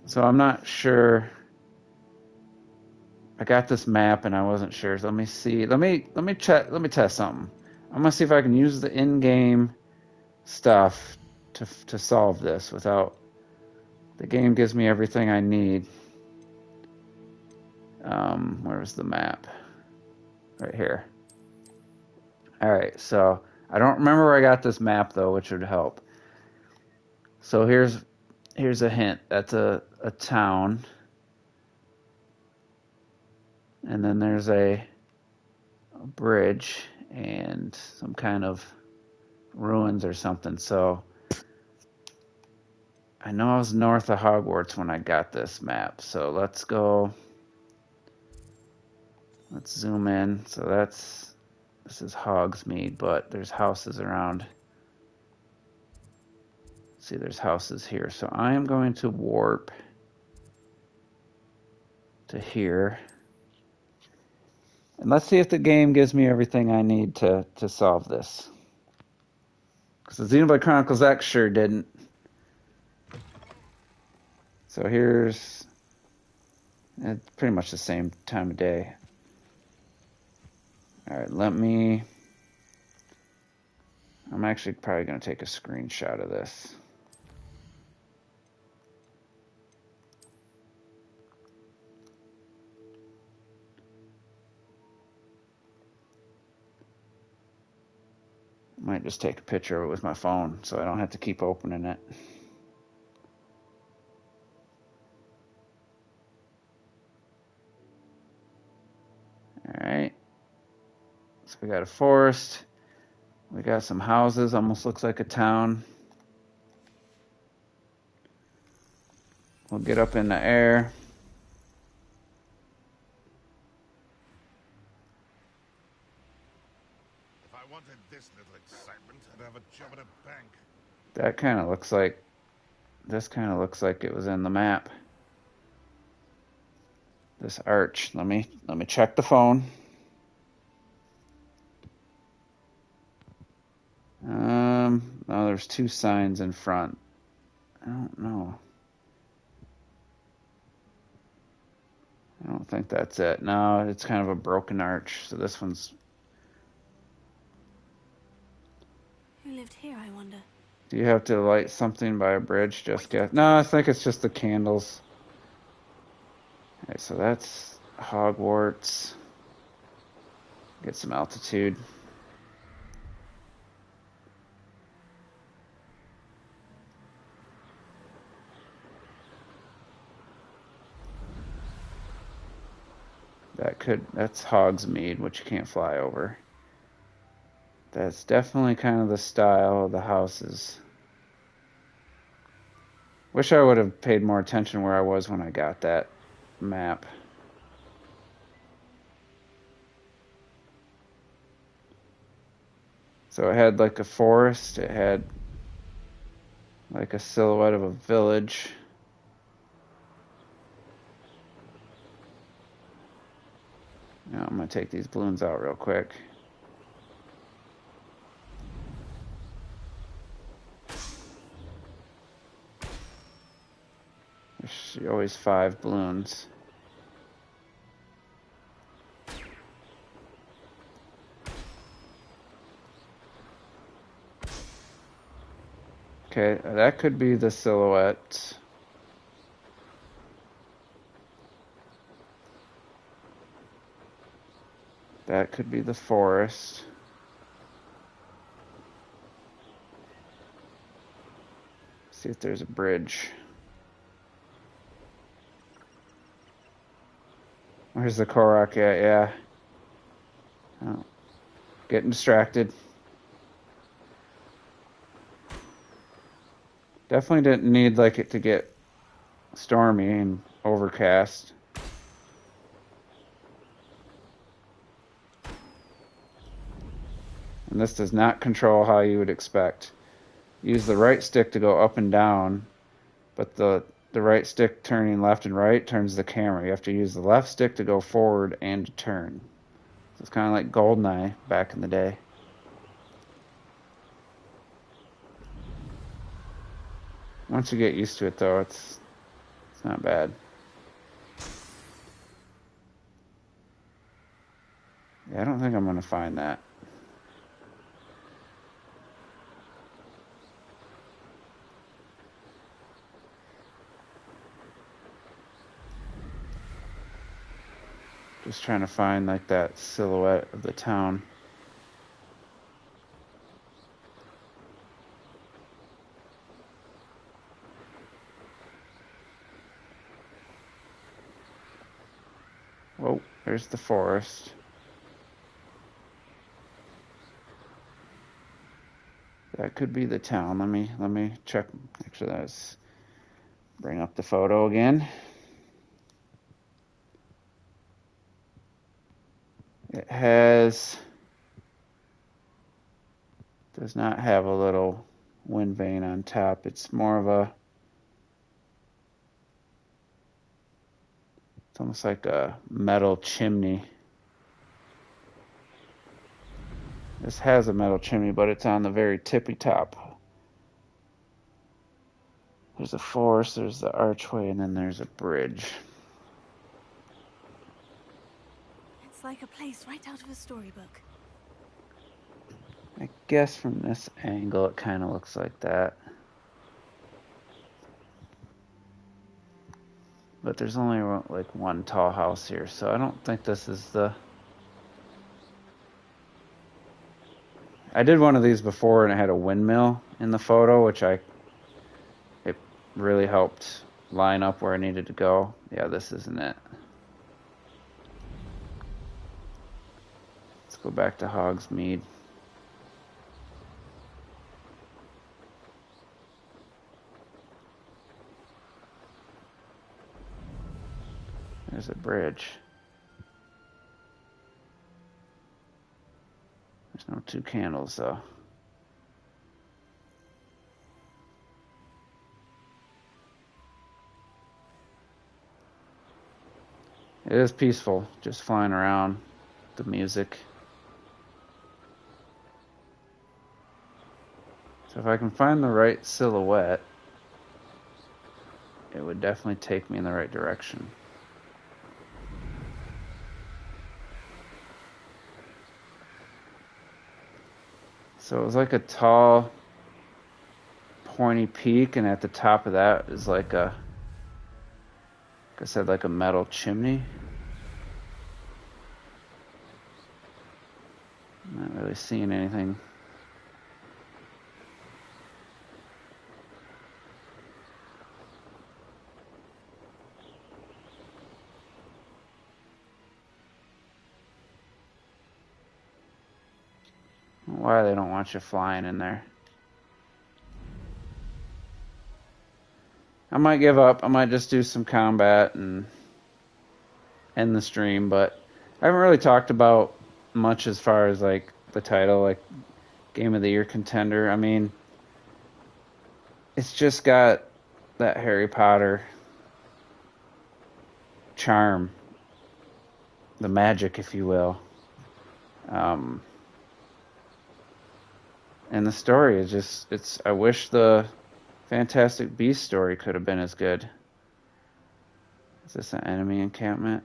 So I'm not sure. I got this map and I wasn't sure. So let me see. Let me check. Let me test something. I'm gonna see if I can use the in-game stuff to solve this without. The game gives me everything I need. Where's the map? Right here. All right. So I don't remember where I got this map though, which would help. So here's a hint. That's a town. And then there's a bridge and some kind of ruins or something. So I know I was north of Hogwarts when I got this map. So let's zoom in. So this is Hogsmeade, but there's houses around. See, there's houses here. So I am going to warp to here. And let's see if the game gives me everything I need to solve this. Because the Xenoblade Chronicles X sure didn't. So it's pretty much the same time of day. Alright, I'm actually probably going to take a screenshot of this. Might just take a picture of it with my phone so I don't have to keep opening it. Alright. So we got a forest. We got some houses. Almost looks like a town. We'll get up in the air. If I wanted this little excitement, I'd have a job at a bank. That kind of looks like... This kind of looks like it was in the map. This arch. Let me check the phone. No, there's two signs in front. I don't know. I don't think that's it. No, it's kind of a broken arch. So this one's... Who lived here, I wonder? Do you have to light something by a bridge? Just guess. No, I think it's just the candles. Okay, so that's Hogwarts. Get some altitude. That's Hogsmeade, which you can't fly over. That's definitely kind of the style of the houses. Wish I would have paid more attention where I was when I got that map. So it had like a forest, it had like a silhouette of a village. Now I'm gonna take these balloons out real quick. There's always 5 balloons. Okay, that could be the silhouette. That could be the forest. See if there's a bridge. Where's the Korok at? Yeah. Oh, getting distracted. Definitely didn't need like it to get stormy and overcast. And this does not control how you would expect. Use the right stick to go up and down, but the right stick turning left and right turns the camera. You have to use the left stick to go forward and to turn. So it's kind of like GoldenEye back in the day. Once you get used to it, though, it's not bad. Yeah, I don't think I'm going to find that. Just trying to find like that silhouette of the town. Whoa, there's the forest. That could be the town. Let me check. Actually, let's bring up the photo again. It does not have a little wind vane on top. It's more of a, it's almost like a metal chimney. This has a metal chimney, but it's on the very tippy top. There's a forest, there's the archway, and then there's a bridge. It's like a place right out of a storybook. I guess from this angle, it kind of looks like that. But there's only like one tall house here, so I don't think this is the... I did one of these before, and it had a windmill in the photo, which it really helped line up where I needed to go. Yeah, this isn't it. Let's go back to Hogsmeade. There's a bridge. There's no two candles, though. It is peaceful, just flying around, the music. So if I can find the right silhouette, it would definitely take me in the right direction. So it was like a tall, pointy peak, and at the top of that is like a, like I said, like a metal chimney. I'm not really seeing anything. Why they don't want you flying in there. I might give up. I might just do some combat and end the stream, but I haven't really talked about much as far as like the title, like Game of the Year contender. I mean, it's just got that Harry Potter charm, the magic, if you will. And the story is just, I wish the Fantastic Beasts story could have been as good. Is this an enemy encampment?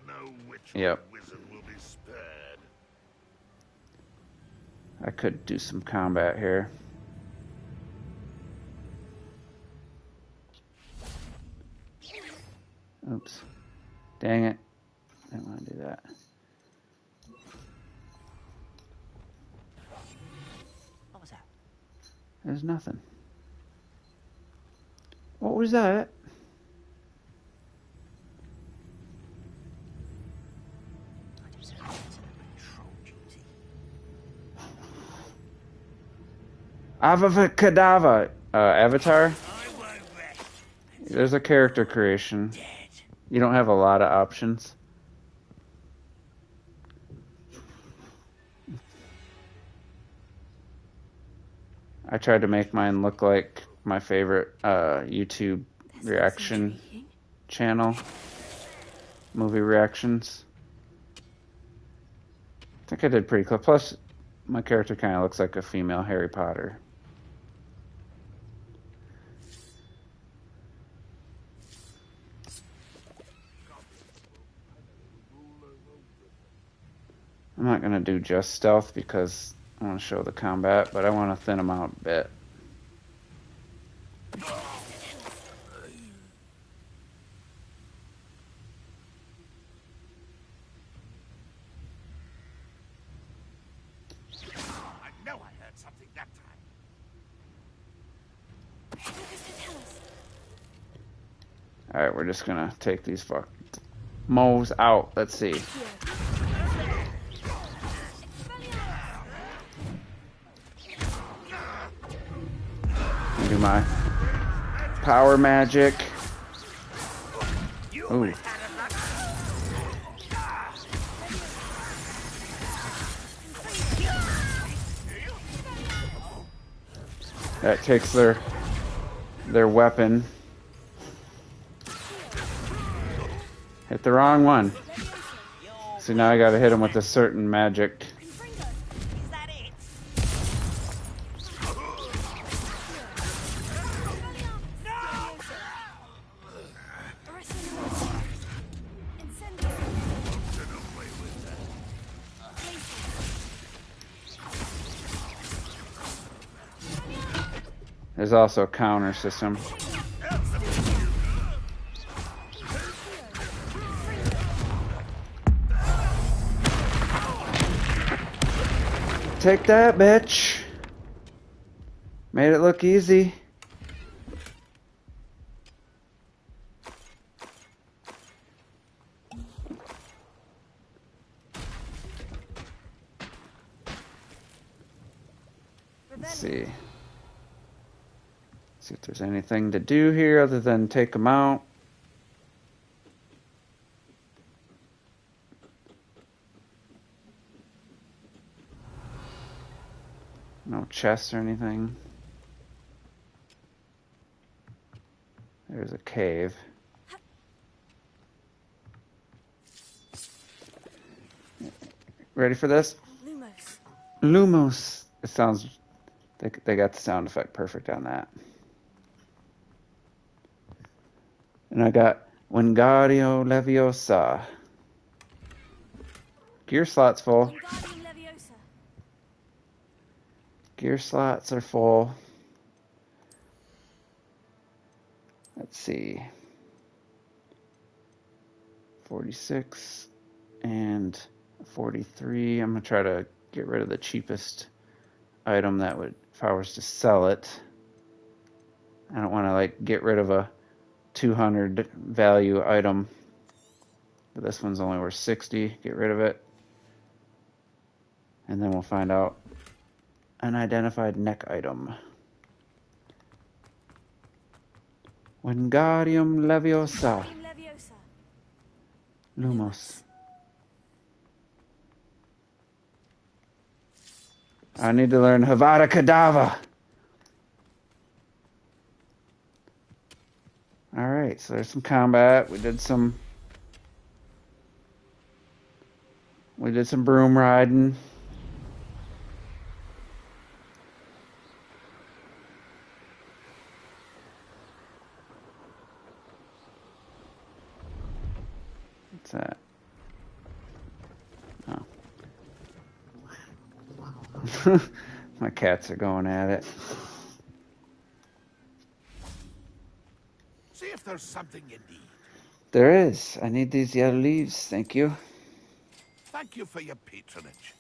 No witch Yep. or wizard will be spared. I could do some combat here. Oops. Dang it. Didn't want to do that. There's nothing. What was that? Avavakadava. Avatar? There's a character creation. You don't have a lot of options. I tried to make mine look like my favorite YouTube reaction channel. Movie reactions. I think I did pretty close. Plus, my character kind of looks like a female Harry Potter. I'm not going to do just stealth because I want to show the combat, but I want to thin them out a bit. I know I heard something that time. Alright, we're just going to take these moles out. Let's see. Do my power magic. Ooh. That takes their weapon. Hit the wrong one. So now I gotta hit him with a certain magic. There's also a counter system. Take that, bitch. Made it look easy. Let's see. See if there's anything to do here other than take them out. No chests or anything. There's a cave. Ready for this? Lumos. Lumos. It sounds... They got the sound effect perfect on that. And I got Wingardium Leviosa. Gear slots full. Wingardium Leviosa. Gear slots are full. Let's see. 46 and 43. I'm going to try to get rid of the cheapest item that would, if I was to sell it. I don't want to like get rid of a 200 value item. But this one's only worth 60. Get rid of it. And then we'll find out. Unidentified neck item. Wingardium Leviosa. Wingardium Leviosa. Lumos. I need to learn Havada Kedavra. Alright, so there's some combat. We did some broom riding. What's that? Oh. My cats are going at it. See if there's something you need. There is. I need these yellow leaves. Thank you. Thank you for your patronage.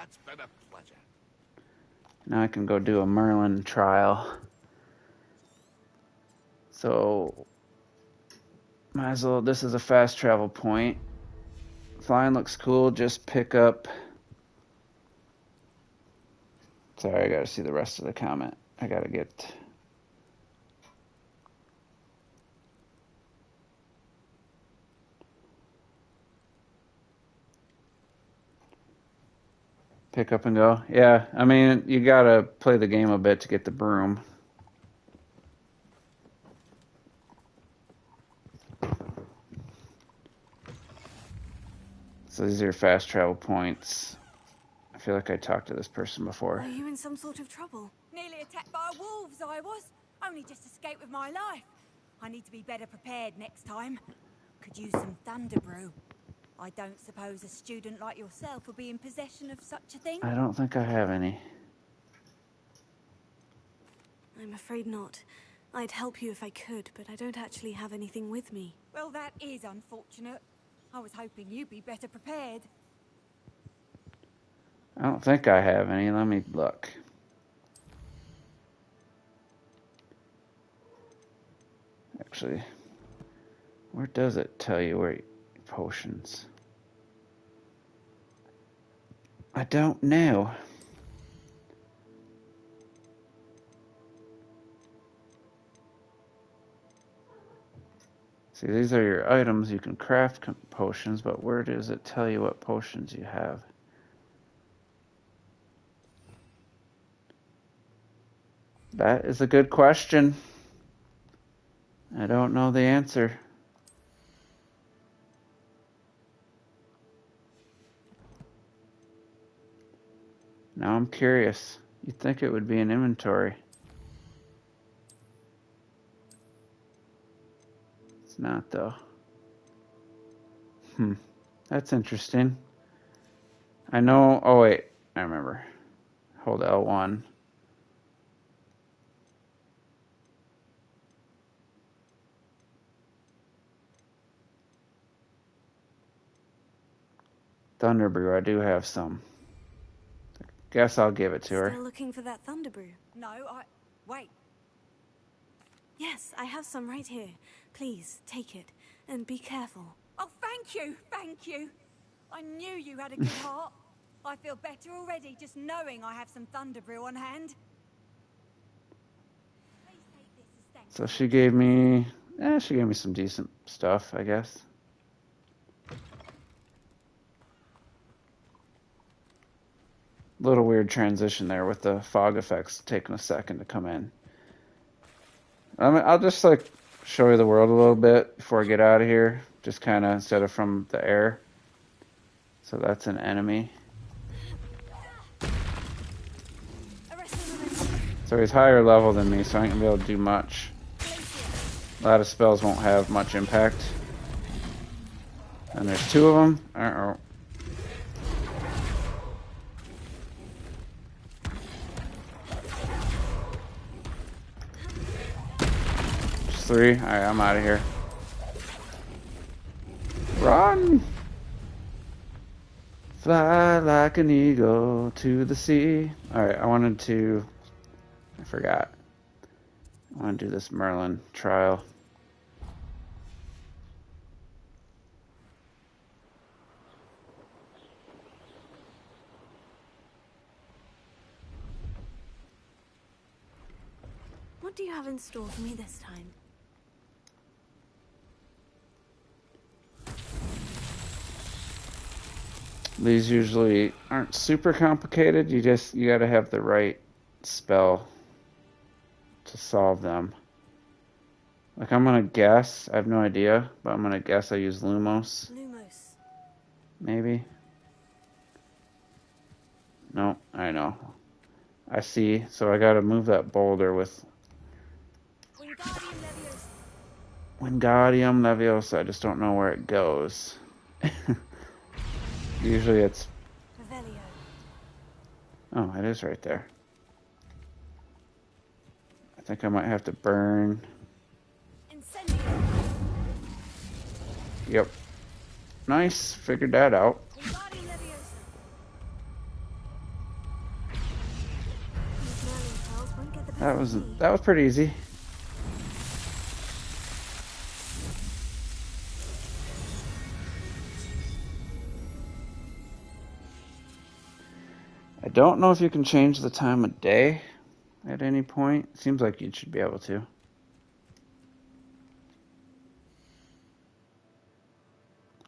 That's been a pleasure. Now I can go do a Merlin trial. So, might as well, this is a fast travel point. Flying looks cool, just pick up. Sorry, I gotta see the rest of the comment. I gotta get. Pick up and go. Yeah, I mean, you gotta play the game a bit to get the broom. So these are your fast travel points. I feel like I talked to this person before. Are you in some sort of trouble? Nearly attacked by wolves, I was. Only just escaped with my life. I need to be better prepared next time. Could use some thunder brew. I don't suppose a student like yourself would be in possession of such a thing? I don't think I have any. I'm afraid not. I'd help you if I could, but I don't actually have anything with me. Well, that is unfortunate. I was hoping you'd be better prepared. I don't think I have any. Let me look. Actually, where does it tell you where potions? I don't know. See, these are your items. You can craft potions, but where does it tell you what potions you have? That is a good question. I don't know the answer. Now I'm curious. You'd think it would be in inventory. It's not, though. That's interesting. I know... Oh, wait. I remember. Hold L1. Thunder Brew. I do have some. Guess I'll give it to her. Still looking for that thunder brew? No, wait. Yes, I have some right here. Please, take it. And be careful. Oh, thank you. I knew you had a good heart. I feel better already just knowing I have some thunder brew on hand. Please take this as thanks. So she gave me... she gave me some decent stuff, I guess. Little weird transition there with the fog effects taking a second to come in. I'll just like show you the world a little bit before I get out of here. Just kind of instead of from the air. So that's an enemy. So he's higher level than me, so I ain't gonna be able to do much. A lot of spells won't have much impact. And there's two of them. Uh-oh. Just three. Alright, I'm out of here. Run! Fly like an eagle to the sea. Alright, I forgot. I want to do this Merlin trial. What do you have in store for me this time? These usually aren't super complicated. You gotta have the right spell to solve them. Like I'm gonna guess, I have no idea, but I'm gonna guess I use Lumos. Lumos. Maybe. No, I know. I see, so I gotta move that boulder with Wingardium Leviosa. I just don't know where it goes. Usually it's... Revelio. Oh, it is right there. I think I might have to burn... Incendio. Yep. Nice. Figured that out. Wingardium Leviosa. That was pretty easy. I don't know if you can change the time of day at any point. Seems like you should be able to.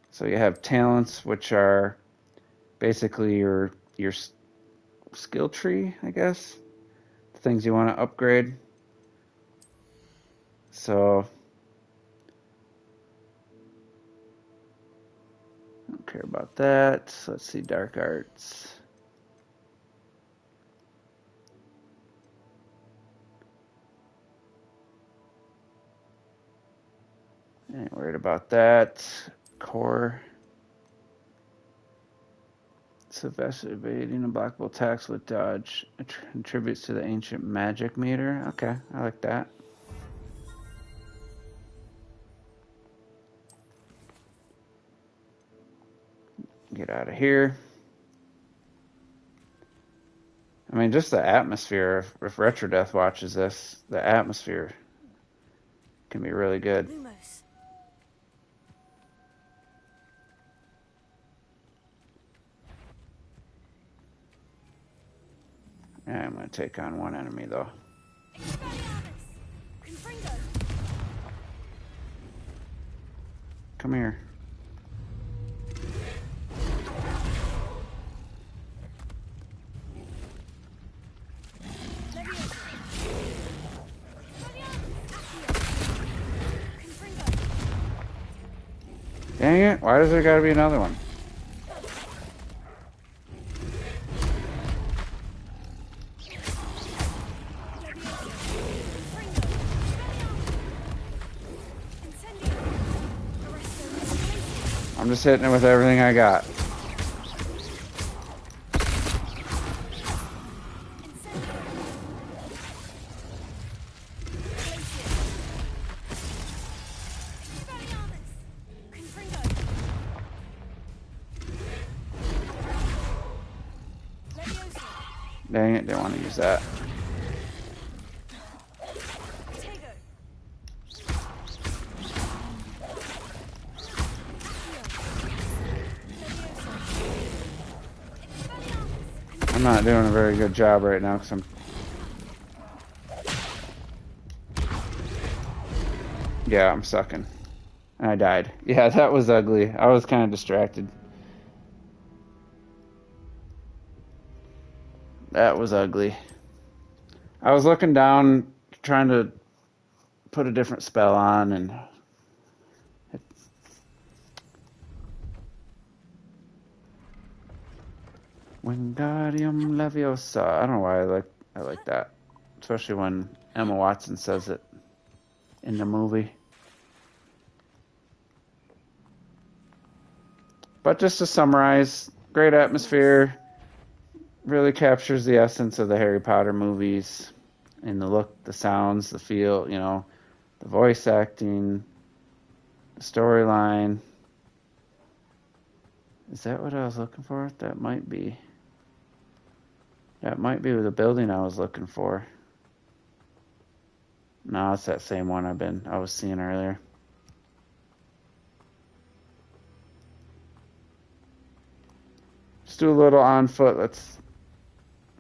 So you have talents, which are basically your skill tree, I guess. The things you want to upgrade. So I don't care about that. Let's see, dark arts. Ain't worried about that. Core. Sylvester evading unblockable attacks with dodge. It contributes to the ancient magic meter. Okay, I like that. Get out of here. I mean, just the atmosphere. If Retro Death watches this, the atmosphere can be really good. Lumos. Yeah, I'm going to take on one enemy, though. Come here. Dang it, why does there gotta be another one? I'm just hitting it with everything I got. Dang it, didn't want to use that. I'm not doing a very good job right now because I'm sucking. And I died. Yeah, that was ugly. I was kind of distracted. That was ugly. I was looking down, trying to put a different spell on, and Wingardium Leviosa. I don't know why I like that, especially when Emma Watson says it in the movie. But just to summarize, great atmosphere, really captures the essence of the Harry Potter movies, and the look, the sounds, the feel, the voice acting, the storyline. Is that what I was looking for? That might be the building I was looking for. No, it's that same one I was seeing earlier. Let's do a little on foot.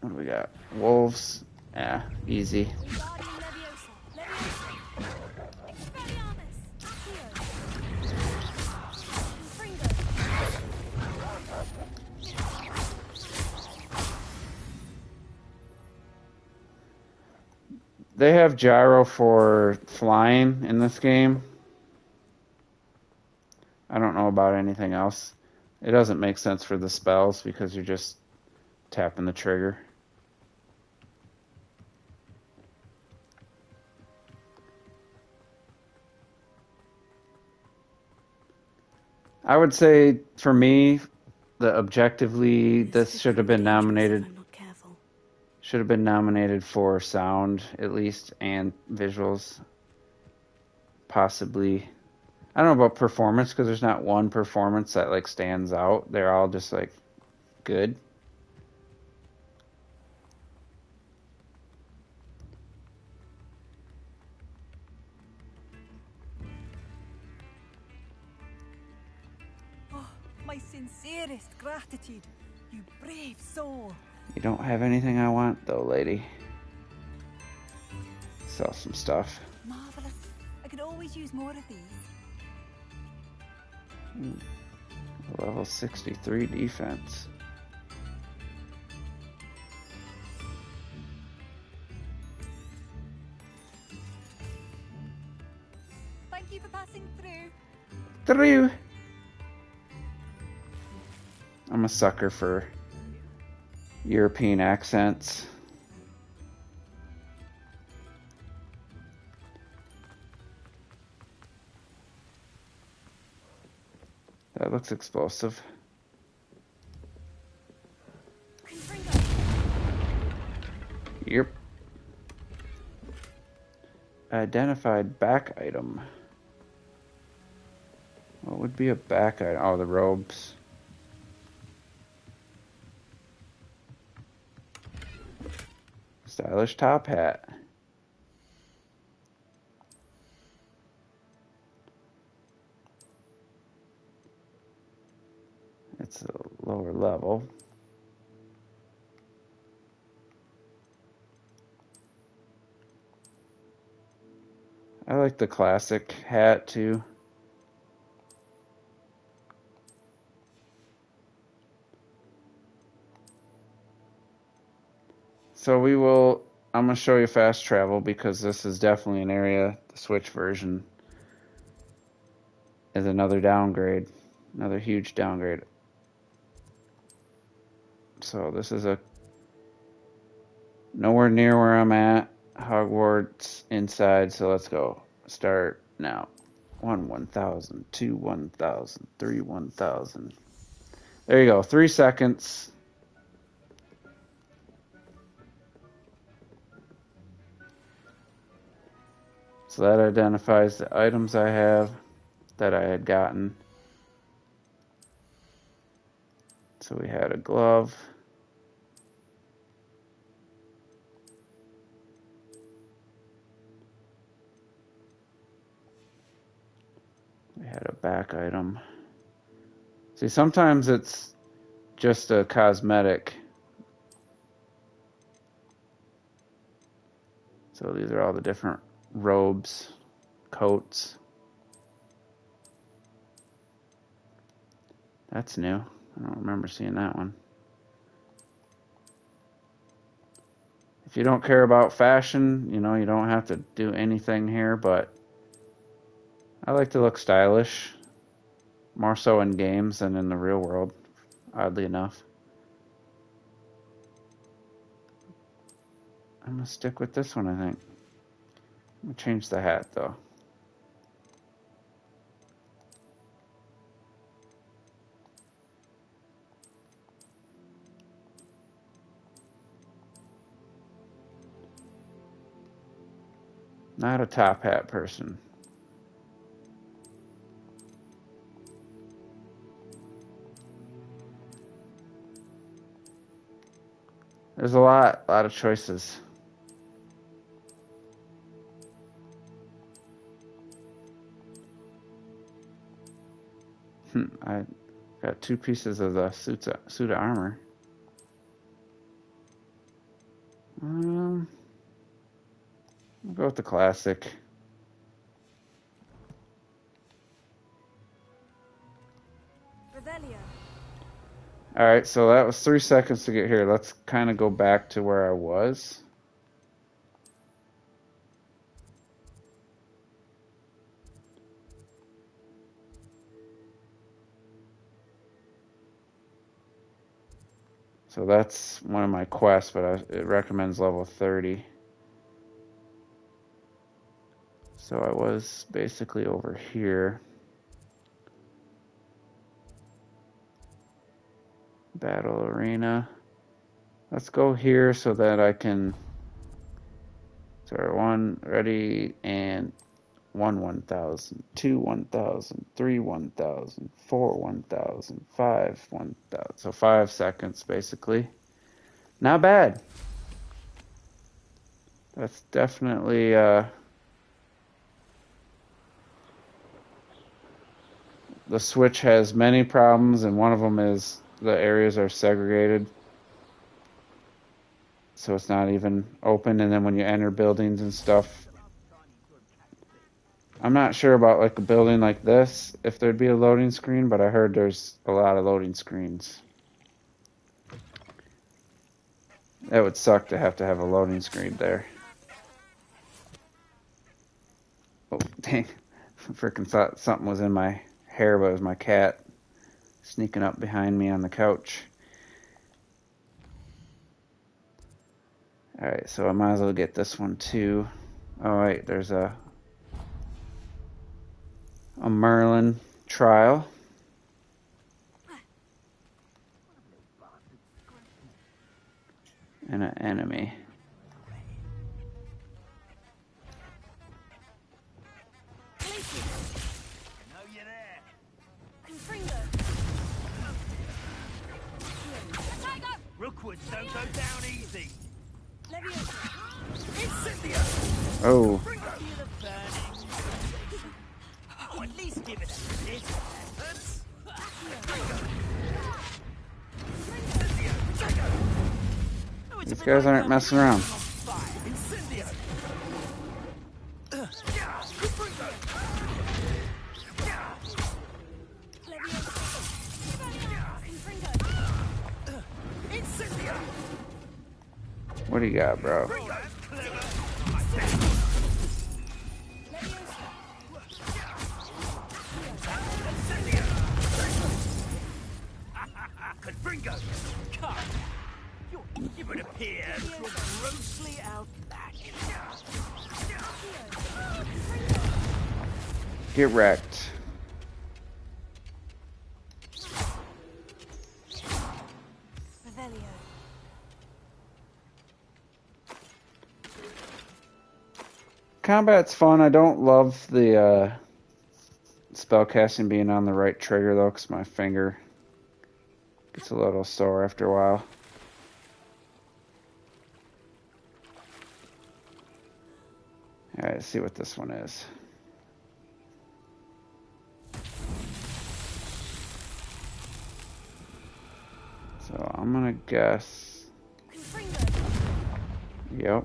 What do we got? Wolves. Yeah, easy. They have gyro for flying in this game. I don't know about anything else. It doesn't make sense for the spells because you're just tapping the trigger. I would say, for me, objectively, this should have been nominated. Should have been nominated for sound, at least, and visuals. Possibly. I don't know about performance, because there's not one performance that, stands out. They're all just, good. sincerest gratitude, you brave soul. You don't have anything I want, though, lady. Sell some stuff. Marvelous. I could always use more of these. Level 63 defense. Thank you for passing through. Through. I'm a sucker for European accents. That looks explosive. Yep. Identified back item. What would be a back item? Oh, the robes. Stylish top hat. It's a lower level. I like the classic hat too. So I'm going to show you fast travel because this is definitely an area. The Switch version is another downgrade, another huge downgrade. So this is nowhere near where I'm at. Hogwarts inside, so let's go. Start now. 1,000, 2, 1,000, 3, 1,000. There you go, 3 seconds. So that identifies the items I have that I had gotten. So we had a glove. We had a back item. See, sometimes it's just a cosmetic. So these are all the different robes, coats. That's new. I don't remember seeing that one. If you don't care about fashion, you don't have to do anything here, but I like to look stylish. More so in games than in the real world, oddly enough. I'm going to stick with this one, I think. I'm going to change the hat, though. Not a top hat person. There's a lot of choices. I got 2 pieces of the suit of armor. I'll go with the classic. Revelio. Alright, so that was 3 seconds to get here. Let's kind of go back to where I was. So that's one of my quests, but it recommends level 30. So I was basically over here. Battle arena. Let's go here so that I can. Sorry, 1, ready, and 1,000, 2, 1,000, 3, 1,000, 4, 1,000, 5, 1,000. So 5 seconds, basically. Not bad. That's definitely the Switch has many problems, and one of them is the areas are segregated. So it's not even open, and then when you enter buildings and stuff, I'm not sure about like a building like this, if there'd be a loading screen, but I heard there's a lot of loading screens. That would suck to have a loading screen there. Oh, dang. Freaking thought something was in my hair, but it was my cat sneaking up behind me on the couch. Alright, so I might as well get this one too. Alright, there's a Merlin trial. And an enemy. Rookwoods don't go down easy. Oh. Oh, at least give it a little effort. These guys aren't messing around. What do you got, bro? You would appear grossly outmatched. Get wrecked. Combat's fun. I don't love the spellcasting being on the right trigger though, because my finger gets a little sore after a while. Alright, let's see what this one is. So I'm gonna guess. Yep.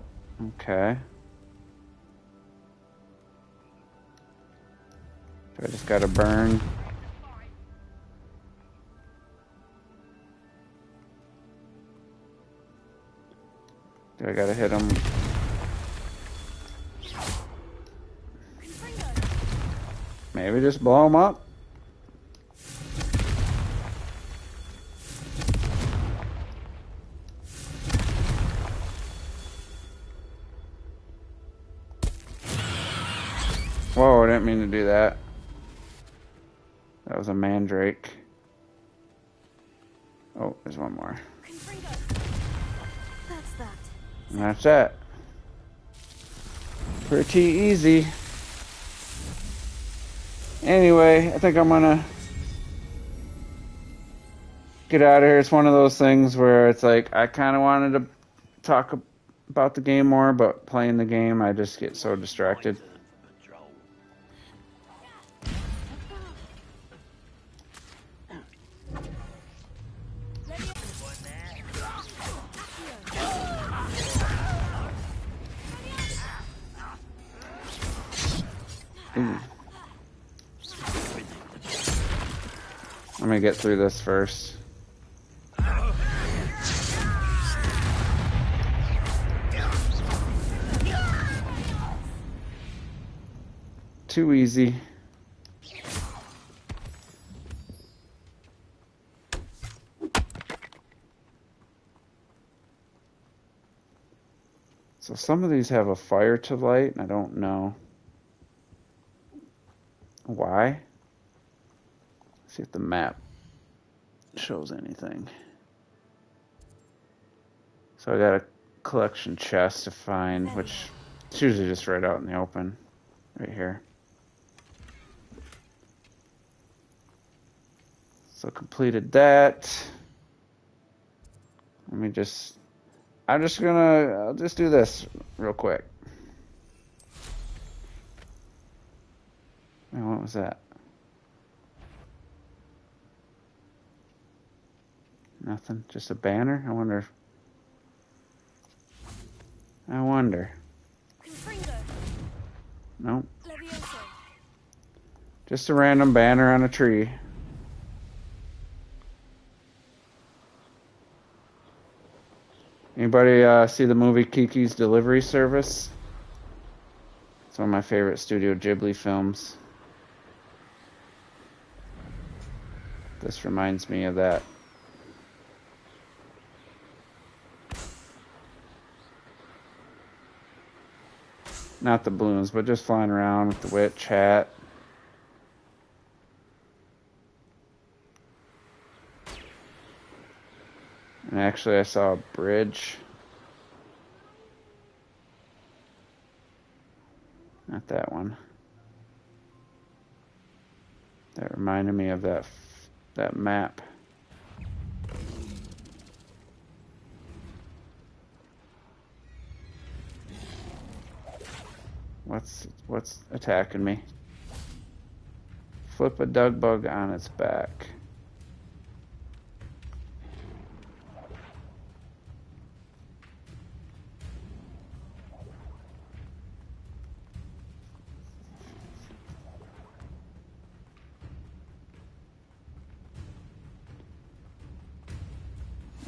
Okay. So I just gotta burn. Do I gotta hit him? Maybe just blow him up. Whoa, I didn't mean to do that. That was a mandrake. Oh, there's one more. That's that. And that's that. Pretty easy. Anyway, I think I'm gonna get out of here. It's one of those things where it's like I kind of wanted to talk about the game more, but playing the game, I just get so distracted. Ooh. I'm gonna get through this first. Too easy. So some of these have a fire to light, and I don't know why. Let's see if the map shows anything. So I got a collection chest to find, which is usually just right out in the open, right here. So completed that. I'll just do this real quick. And what was that? Nothing. Just a banner? I wonder. Confringo. Nope. Levioso. Just a random banner on a tree. Anybody see the movie Kiki's Delivery Service? It's one of my favorite Studio Ghibli films. This reminds me of that. Not the balloons, but just flying around with the witch hat. And actually, I saw a bridge. Not that one. That reminded me of that map. What's attacking me? Flip a dug bug on its back.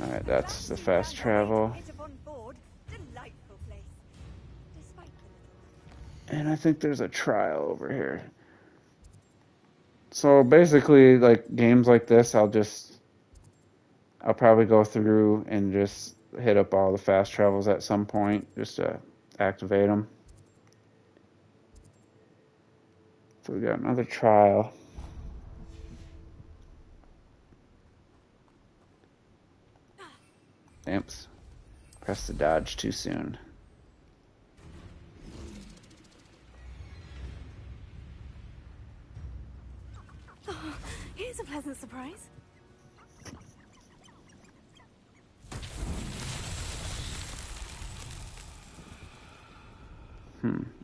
Alright, that's the fast travel. And I think there's a trial over here. So basically, like games like this, I'll probably go through and just hit up all the fast travels at some point just to activate them. So we got another trial. Oops. Press the dodge too soon. Oh, here's a pleasant surprise.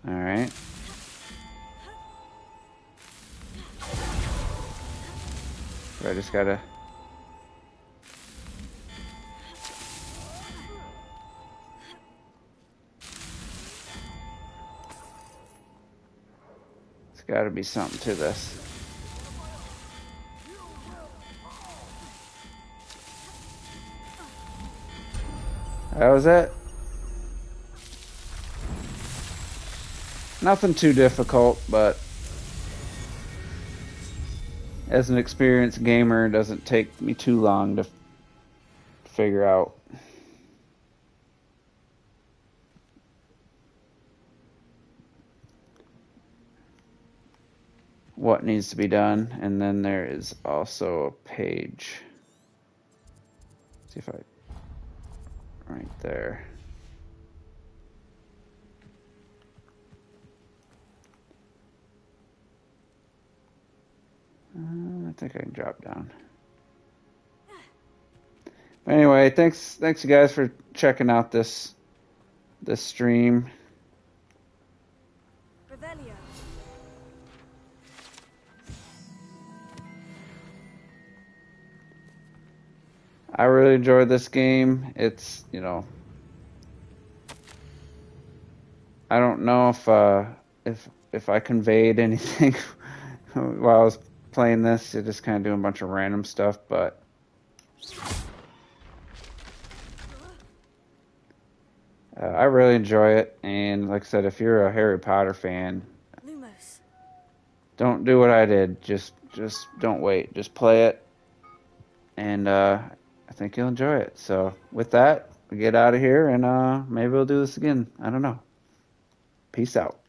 Alright. I just gotta... There's gotta be something to this. That was it. Nothing too difficult, but as an experienced gamer, it doesn't take me too long to figure out. What needs to be done, and then there is also a page. See if right there. I think I can drop down. But anyway, thanks you guys for checking out this stream. Revelio. I really enjoyed this game. It's, I don't know if I conveyed anything while I was playing this. You're just kind of doing a bunch of random stuff, but I really enjoy it. And like I said, if you're a Harry Potter fan, Lumos. don't do what I did. Just don't wait. Just play it, and I think you'll enjoy it. So with that, we get out of here, and maybe we'll do this again. I don't know. Peace out.